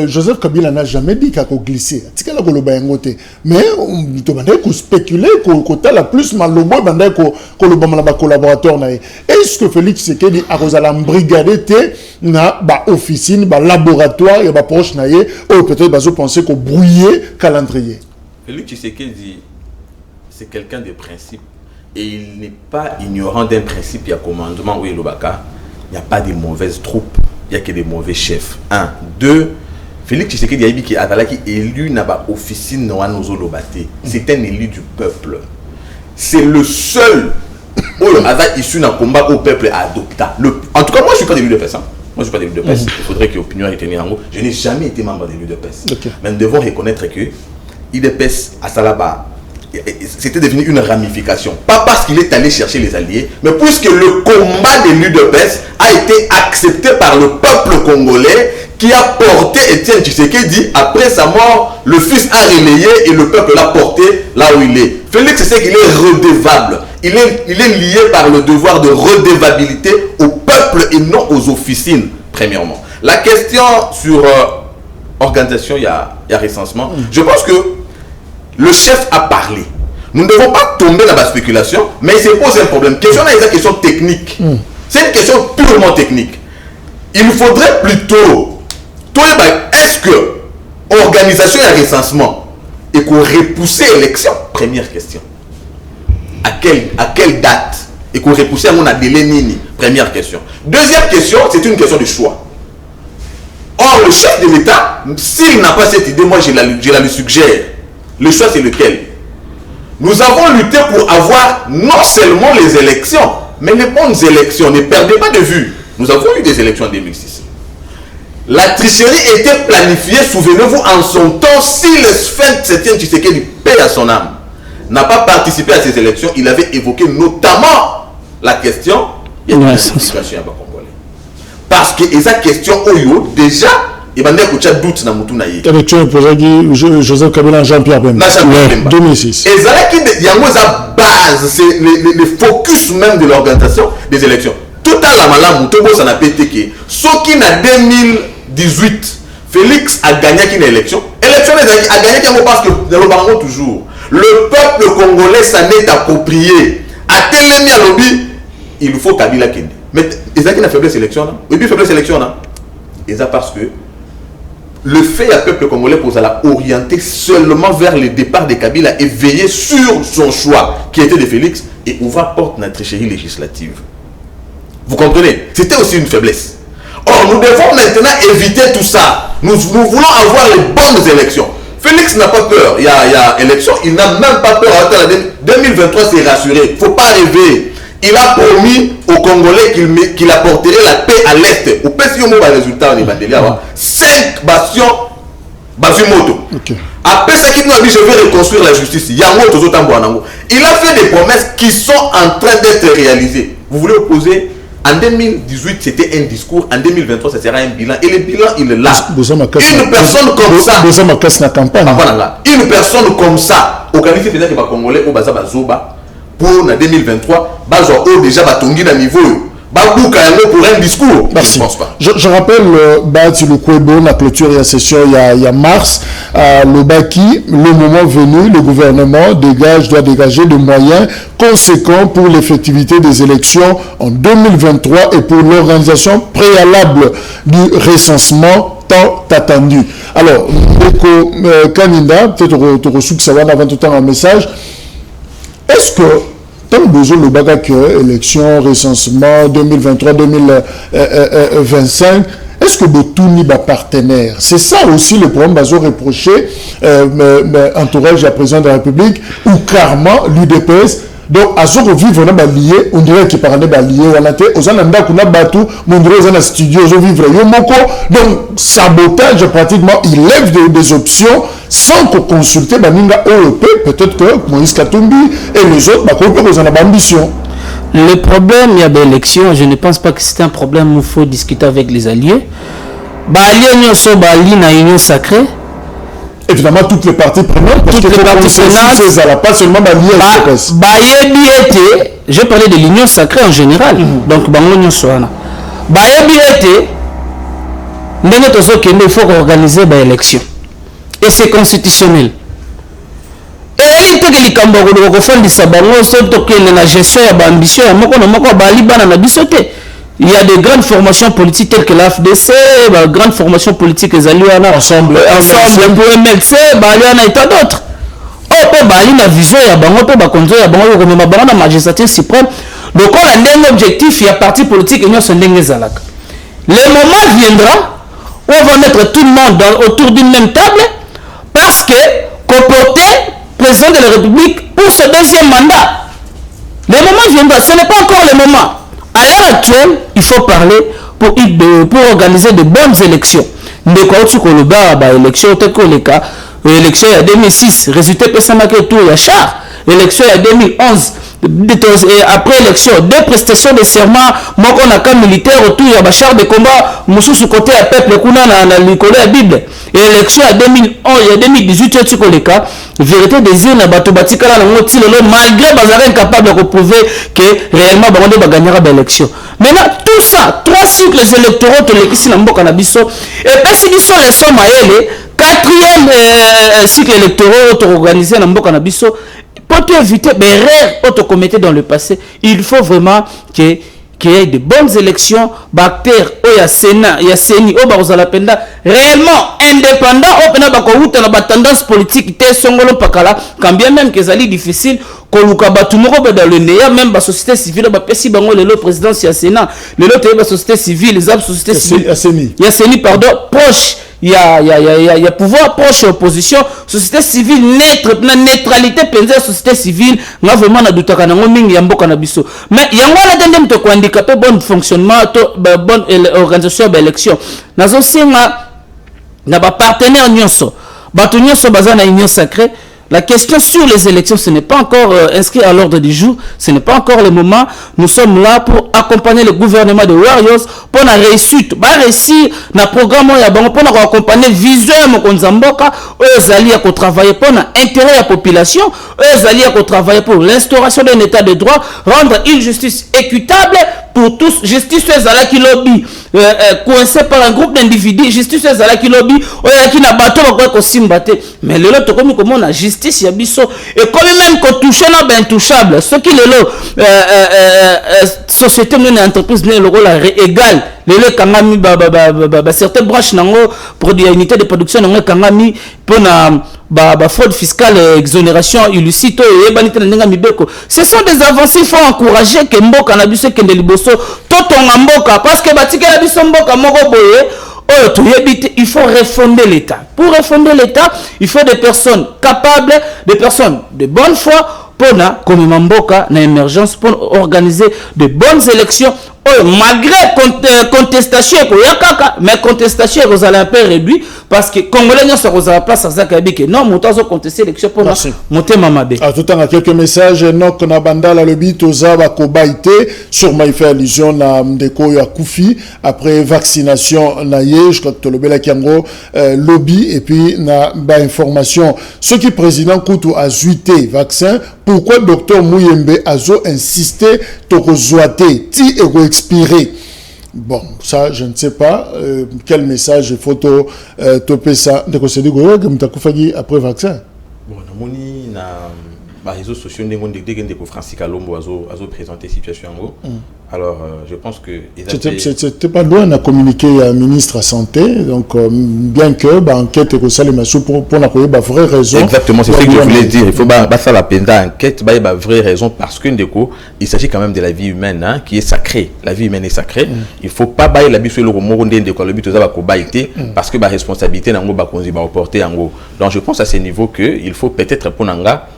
Joseph Kabila n'a jamais dit qu'il a glissé. Mais on a spéculé qu'on a plus mal lobo que collaborateur. Est-ce que Félix Tshisekedi a brigadé na ba officine, ba laboratoire, il y a un proche naïe ou peut-être penser qu'on brouillait calendrier? Félix Tshisekedi c'est quelqu'un de principe et il n'est pas ignorant d'un principe. Il y a commandement où il n'y a pas de mauvaises troupes, il n'y a que des mauvais chefs. 1, 2, Félix Tshisekedi a dit qu'il est élu dans l'officine de Lobate. C'est un élu du peuple. C'est le seul où le hasard issu d'un combat au peuple a adopté. En tout cas, moi je ne suis pas élu de personne. Moi, je ne suis pas de l'UDPS. Il faudrait que l'opinion ait tenu en haut. Je n'ai jamais été membre de l'UDPS. Okay. Mais nous devons reconnaître que l'UDPS, à Salaba, c'était devenu une ramification. Pas parce qu'il est allé chercher les alliés, mais puisque le combat de l'UDPS a été accepté par le peuple congolais qui a porté Étienne Tshisekedi. Après sa mort, le fils a relayé et le peuple l'a porté là où il est. Félix sait qu'il est redevable. Il est lié par le devoir de redevabilité au peuple et non aux officines, premièrement. La question sur organisation, il y a recensement. Je pense que le chef a parlé. Nous ne devons pas tomber dans la spéculation, mais il se pose un problème. Question là, c'est une question technique. C'est une question purement technique. Il faudrait plutôt, est-ce que organisation et recensement et qu'on repousser l'élection? Première question. À quelle date? Et qu'on repousse à mon délai nini? Première question. Deuxième question, c'est une question de choix. Or, le chef de l'État, s'il n'a pas cette idée, moi je la lui suggère. Le choix, c'est lequel? Nous avons lutté pour avoir non seulement les élections, mais les bonnes élections. Ne perdez pas de vue. Nous avons eu des élections en 2006. La tricherie était planifiée, souvenez-vous, en son temps. Si le sphinx Étienne Tshisekedi, paix à son âme, n'a pas participé à ces élections, il avait évoqué notamment la question de la situation congolais. Parce que cette question, déjà, il y a doute dans le élection posée Joseph Kabila Jean-Pierre Bemba. 2006. Et il y a une base, c'est le focus même de l'organisation des élections. Tout à la malam, tout le monde s'en a pété que ce qui en 2018, Félix a gagné une élection. L'élection a gagné parce que dans le Barango toujours, le peuple congolais s'en est approprié. À tel lobby, il faut Kabila Kende. Mais il y a une faiblesse élection. Et puis faiblesse élection. Et ça parce que le fait à peuple congolais pour la orienter seulement vers le départ de Kabila et veiller sur son choix qui était de Félix et ouvrir porte notre tricherie législative. Vous comprenez? C'était aussi une faiblesse. Or, nous devons maintenant éviter tout ça. Nous voulons avoir les bonnes élections. Félix n'a pas peur. Il y a élection, il n'a même pas peur. 2023, c'est rassuré. Il ne faut pas rêver. Il a promis aux Congolais qu'il apporterait la paix à l'Est. Au PSI, on va résultat en Ibandelia. 5 bastions, Basimoto. Après ça, il nous a dit je vais reconstruire la justice. Il a fait des promesses qui sont en train d'être réalisées. Vous voulez opposer? En 2018, c'était un discours. En 2023, ça sera un bilan. Et le bilan, il est là. Une personne comme ça. Une personne comme ça. Organiser peut-être que les Congolais au Bazoba pour 2023, déjà Batongi à niveau. Pour un discours. Merci. Je pense pas. Je rappelle le Kwebo, la clôture et la session il y a mars. Le Baki, le moment venu, le gouvernement doit dégager des moyens conséquents pour l'effectivité des élections en 2023 et pour l'organisation préalable du recensement tant attendu. Alors, Kaninda, peut-être tu reçu que ça va avant tout un message. Est-ce que besoin de bagarre élection, recensement 2023-2025, est-ce que Botouni est partenaire? C'est ça aussi le problème bazo reproché entourage de la présidente de la République ou carrément l'UDPS. Donc, à ce qu'on vit vraiment lié, on dirait qu'il parlait lié, on a été aux ananda qu'on a battu, on dirait aux studio, on vivre donc sabotage pratiquement, il lève des options sans qu'on consulte Baninga OEP, peut-être que Moïse Katumbi et les autres, ils ont ambition. Le problème, il y a des élections, je ne pense pas que c'est un problème où il faut discuter avec les alliés. Alliés sont na union sacrée. Évidemment, toutes les parties prenantes, parce que les parties prenantes, pas seulement je parlais de l'union sacrée en général. Donc, il faut organiser l'élection. Et c'est constitutionnel. Et il y a des grandes formations politiques telles que l'AFDC, grandes formations politiques les alliés ensemble pour MLC, et tant d'autres. La vision il y a la magistrature suprême. Donc on a un objectif, il y a parti politique et nous sommes le moment viendra où on va mettre tout le monde autour d'une même table parce que comporter président de la République pour ce deuxième mandat. Le moment viendra, ce n'est pas encore le moment. À l'heure actuelle, il faut parler pour organiser de bonnes élections. Ndeko auti koloba ba élection te koleka élection ya 2006 résultat pesama que tour ya char élection ya 2011 après élection deux prestations de serment moko na camp militaire autour ya char de combat mususu côté ya peuple kuna na likolo ya bible élection ya 2011 ya 2018 tu koleka vérité des urnes bato batikala na ngoti lelo malgré bazara incapable de prouver que réellement bango ba gagnera ba élection. Maintenant tout ça trois cycles électoraux to lekisi na mboka na biso et puis si biso les sommes maele quatrième cycle électoraux to organiser na mboka na biso pour éviter les erreurs autocommettées dans le passé. Il faut vraiment qu'il y ait de bonnes élections, bactères, il y a Sénat, il y a Séni, réellement indépendant, il y a une tendance politique, quand bien même que c'est difficile, koluka batu moko dans le néa même la société civile ba pesi bango le président ya Sénat le lot la société civile les société civile il y a Séni pardon proche il y a pouvoir proche opposition société civile neutre na neutralité penza société civile nga vraiment na dutaka na mingi ya mboka na biso mais yango la tendem to ko handicapé bon fonctionnement to bonne organisation ba élection nazo singa na ba partenaire nyonso bato nyonso bazana union sacrée. La question sur les élections, ce n'est pas encore inscrit à l'ordre du jour, ce n'est pas encore le moment. Nous sommes là pour accompagner le gouvernement de Warriors pour la réussite, pour réussir le programme, pour accompagner le vision de Mokonzamboka, eux alliés à travailler pour l'intérêt de la population, eux alliés à travailler pour l'instauration d'un état de droit, rendre une justice équitable pour tous, justice ezala qui lobby coincé par un groupe d'individus, justice ezala qui lobby oya qui na bateau ba ko simbate mais le lot comme comment la justice ya biso et comme même ko toucher na ben touchable ce qui le lot société une entreprise ne le rôle égal le kangami ba certaines branches nango pour des unités de production nango kangami pour na fraude fiscale, exonération illicite, ce sont des avancées, il faut encourager que Mboka na biso kende liboso totonga mboka parce que batika na biso mboka moko boye il faut refonder l'État. Pour refonder l'État, il faut des personnes capables, des personnes de bonne foi pour na comme Mboka na émergence pour organiser de bonnes élections. Malgré contestation, mais contestation est un peu réduit parce que Congolais ne sont pas place à Zakabi que non, nous avons contesté l'élection pour monter Mamabé. À tout temps, quelques messages. Donc, on a bandé la lobby, Toza va kobaïté. Sûrement, il fait allusion à Mdeko ya Koufi après vaccination naïe. Je crois que le bel Kiango lobby et puis na ba information. Ce qui président Koutou a zuité vaccin. Pourquoi docteur Mouyembe a insisté pour zoiter ti et expiré? Bon, ça, je ne sais pas quel message photo topé ça. De quoi c'est dit que après vaccin? Bon, on a les réseaux sociaux de Francis Kalombo a présenté la situation en gros. Alors, je pense que... C'était pas loin de communiquer à ministre de la Santé, donc bien que l'enquête est ça, les messieurs pour la vraie raison. Exactement, c'est ce que je voulais dire. Il faut faire la peine d'enquête, la vraie raison, parce que il s'agit quand même de la vie humaine hein, qui est sacrée. La vie humaine est sacrée. Il ne faut pas bailler la vie sur le monde de le but parce que la responsabilité n'a pas reporter en gros. Donc, je pense à ce niveau qu'il faut peut-être pour Nanga,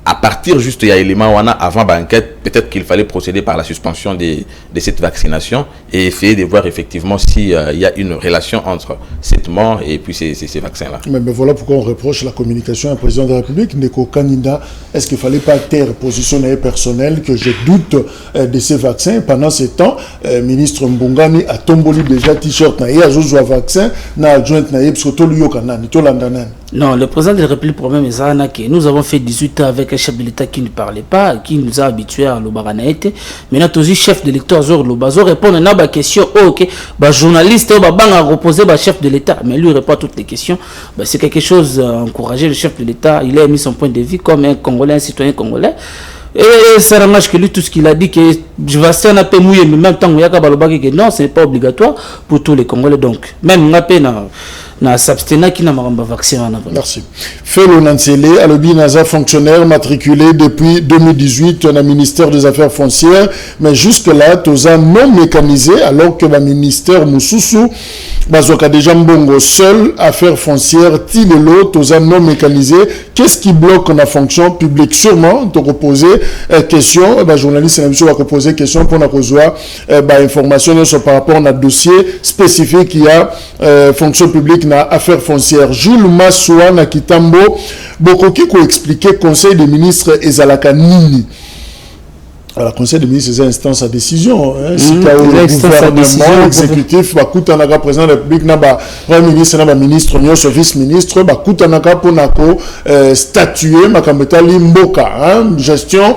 à partir juste il y a élément avant l'enquête, peut-être qu'il fallait procéder par la suspension de cette vaccination et essayer de voir effectivement s'il y a une relation entre cette mort et puis ces vaccins-là. Mais voilà pourquoi on reproche la communication à un président de la République. Ndeko Kanida, est-ce qu'il ne fallait pas taire positionner personnel que je doute de ces vaccins? Pendant ce temps, ministre Mbongani a tomboli déjà t-shirt na a vaccin na adjoint na surtout lui Non, le président de la République, le problème est que nous avons fait 18 ans avec un chef de l'État qui ne parlait pas, qui nous a habitués à l'Obaganaïté. Maintenant, tous les chefs de l'État, ils répondent à la question, ok, journaliste, a reposé le chef de l'État, mais lui répond à toutes les questions. C'est quelque chose à encourager le chef de l'État. Il a mis son point de vue comme un Congolais, un citoyen congolais. Et ça ramage que lui, tout ce qu'il a dit, que je vais faire un peu mouillé, mais même temps, que non, ce n'est pas obligatoire pour tous les Congolais. Donc, même na s'abstenir qui n'a pas vaccin. Merci. Felo Nansele, Alobi Naza, fonctionnaire matriculé depuis 2018 dans le ministère des Affaires foncières, mais jusque-là, Toza non mécanisé, alors que le ministère Moussoussou, Bazoka déjà mbongo seul, affaires foncières, Tilelo, Toza non mécanisé. Qu'est-ce qui bloque la fonction publique? Sûrement, te reposer question, journaliste va poser poser question pour nous avoir information sur par rapport à un dossier spécifique qui a fonction publique na affaires foncières. Jules Massoua na Kitambo beaucoup qui ko expliquer conseil des ministres ezalaka nini. Alors, le Conseil des ministres, c'est une instance à décision. Si tu as un gouvernement exécutif, le président de la République, le ministre, le ministre, le vice-ministre, pour statuer, gestion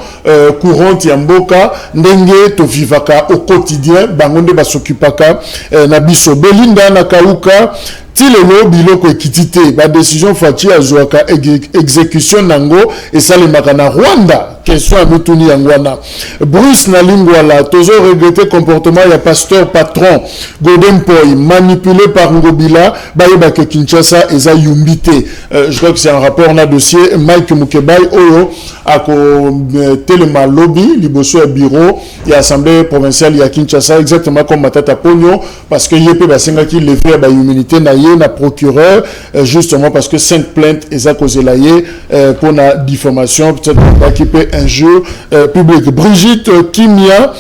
courante ya mboka, ndenge to vivaka au quotidien, bangonde ba s'occupaka na biso belinda na kauka. Tilelo biloko ekitite ba décision fati azwaka exécution nango et ça le makana Rwanda question à mituni yangwana Bruce na lingwala tozo regretter comportement ya pasteur patron Golden Boy manipulé par Ngobila bayeba ke Kinshasa eza yumbité. Je crois que c'est un rapport na dossier Mike Mukebai oyo ako telema lobby liboso ya bureau ya assemblée provinciale ya Kinshasa exactement comme Matata Pogno parce que yepé basenga ki lever ba immunité na na procureur justement parce que 5 plaintes eza causé la pour la diffamation peut-être qui peut un jeu public. Brigitte Kimia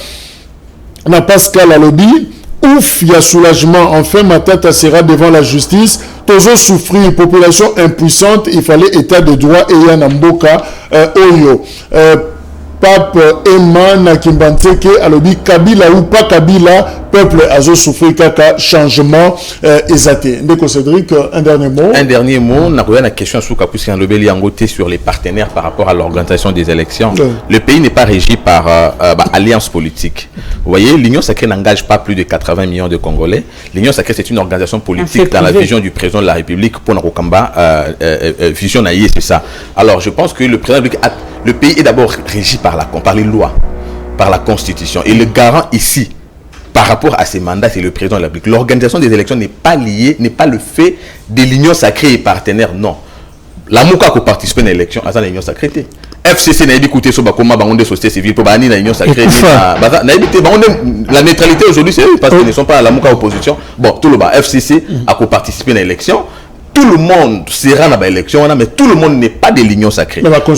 na Pascal Alobi ouf il y a soulagement enfin Matata sera devant la justice toujours souffrir population impuissante il fallait état de droit et Yanamboka Oyo Pape Emma Nakimbanteke Alobi Kabila ou pas Kabila peuple azo souffrir kaka changement exaté. Ndeko Cédric, un dernier mot. Un dernier mot, n'a pas la question sur Kapusi Lobeli Yangoté sur les partenaires par rapport à l'organisation des élections. Le pays n'est pas régi par alliance politique. Vous voyez, l'Union sacrée n'engage pas plus de 80 millions de Congolais. L'Union sacrée c'est une organisation politique dans la vision du président de la République pour Nakokamba vision naïe c'est ça. Alors je pense que le président de la le pays est d'abord régi par les lois, par la Constitution et le garant ici par rapport à ces mandats, c'est le président de la République. L'organisation des élections n'est pas liée, n'est pas le fait de l'union sacrée et partenaire, non. La Mouka qui participe à l'élection, à l'union sacrée. FCC n'a écouté sur comment de société civile pour bannir l'union sacrée. La neutralité aujourd'hui, c'est eux parce qu'ils ne sont pas à la Mouka opposition. Bon, tout le monde, FCC a participé à l'élection. Tout le monde sera dans l'élection, mais tout le monde n'est pas de l'union sacrée. Alors que le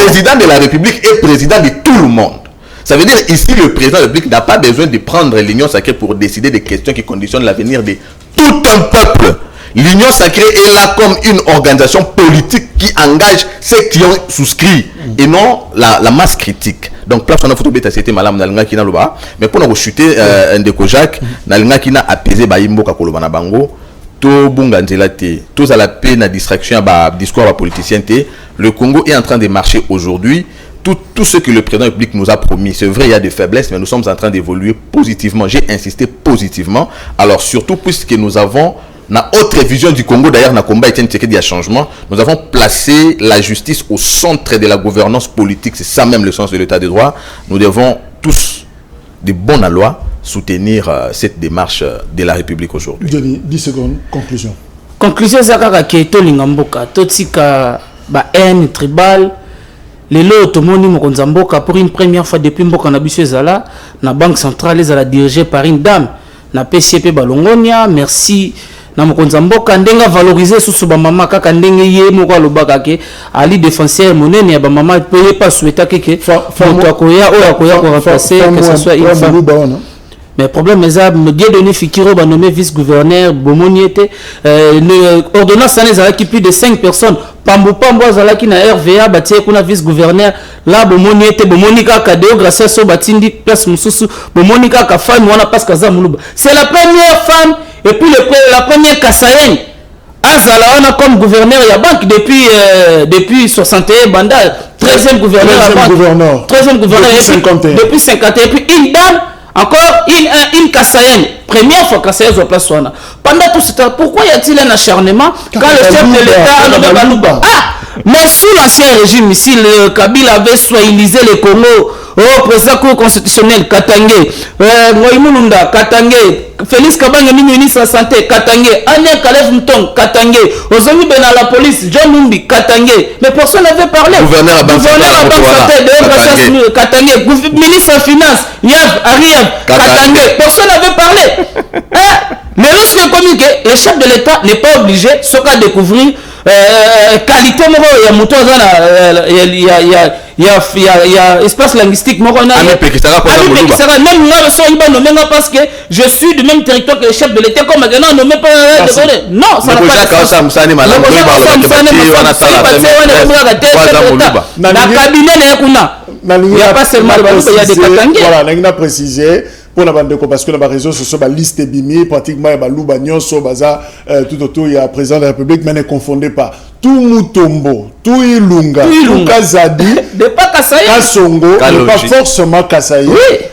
président de la République est président de tout le monde. Ça veut dire ici le président de la République n'a pas besoin de prendre l'union sacrée pour décider des questions qui conditionnent l'avenir de tout un peuple. L'union sacrée est là comme une organisation politique qui engage ceux qui ont souscrit et non la masse critique. Donc place on a photo bêta c'était madame Nalinga qui n'a pas mais pour nous chuter un déco Jacques Nalinga qui n'a apaisé Bayimbo Kakoloba na bango to bunganzela te tous à la peine à distraction à discours à politicien te. Le Congo est en train de marcher aujourd'hui. Tout ce que le président de la République nous a promis, c'est vrai, il y a des faiblesses, mais nous sommes en train d'évoluer positivement. J'ai insisté positivement. Alors, surtout, puisque nous avons notre autre vision du Congo, d'ailleurs, dans le combat Etienne Tshisekedi, il y a changement, nous avons placé la justice au centre de la gouvernance politique. C'est ça même le sens de l'état de droit. Nous devons tous, de bonne loi, soutenir cette démarche de la République aujourd'hui. 10 secondes, conclusion. Conclusion, c'est que tout l'Ingamboka, tout ce haine tribal, les lots tomoni mokonzamboka pour une première fois depuis mboka na biso ezala na banque centrale ezala dirigée par une dame na PCP balongonia merci na mokonzamboka ndenga valoriser susu ba mama kaka ndenge ye moko alobaka ke ali défenseur monene ya ba mama peut pas souhaiter que moto akoya o akoya ko remplacer que ce soit une femme. Mais problème est ça, me Dieudonné Fikiro va nommer vice-gouverneur, Bomoniete, ordonnance ça qui plus de 5 personnes. Pambo Zalaki na RVA, Batie kuna vice-gouverneur, là Bomoniete, Bomonika Kadeo, grâce so Batindi, place Moussousou, Bomonika ka femme, wana passe Kaza Moulouba. C'est la première femme, et puis la première Kassayen. Azala wana comme gouverneur ya banque depuis 61 banda, 13e gouverneur ya banque. 13e gouverneur depuis 51. Et puis une dame. Encore une Kassayen, première fois Kassayen soit place Wana. Pendant tout ce temps, pourquoi y a-t-il un acharnement quand le chef de l'État a Balouba? Mais sous l'ancien régime ici, le Kabila avait soilisé le Congo au président cour constitutionnel Katangé, Moïmoulunda Katangé, Félix Kabanga ministre de la santé Katangé, Ania Kalev Mouton Katangé, Ozomi Bena la police John Mumbi Katangé, mais personne n'avait parlé. Gouverneur à Banque Santé Katangé, ministre des Finances Yav Ariam Katangé, personne n'avait parlé. Mais lorsque le chef de l'État n'est pas obligé, ce qu'à découvrir qualité il y a il y a espace linguistique moi on a même moi je suis nommé parce que je suis du même territoire que le chef de l'État comme maintenant nommé pas non ça n'a pas de sens na cabinet na kuna il n'y a pas seulement il y a des Katangais voilà on a précisé pour la bande parce que dans les réseaux sociaux la liste est bimée pratiquement il y a Louba Nyonso baza tout autour il y a président de la République mais ne confondez pas tout Mutombo, tout Ilunga, tout Kazadi, pas Kasongo, pas forcément Kasaye.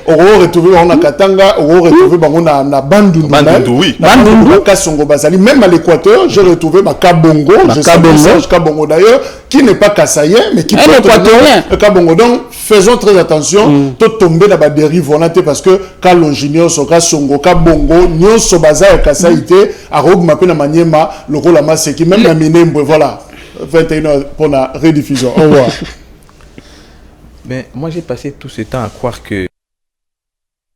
On va retrouver on a Katanga, on va retrouver on a Bandundu, Bandundu, Kasongo Bazali. Même à l'Équateur, j'ai retrouvé Kabongo, Kabongo d'ailleurs, qui n'est pas Kasaye, mais qui est Kabongo. Donc faisons très attention, tout tomber dans la dérive volonté parce que Kalonjinio, Kasongo, Kabongo, Nyon Sobaza et Kasaïté, à Rogue Mapena Maniema, le rôle à Masse qui même la Minembo, voilà. 21h pour la rediffusion. Au revoir. Mais moi j'ai passé tout ce temps à croire que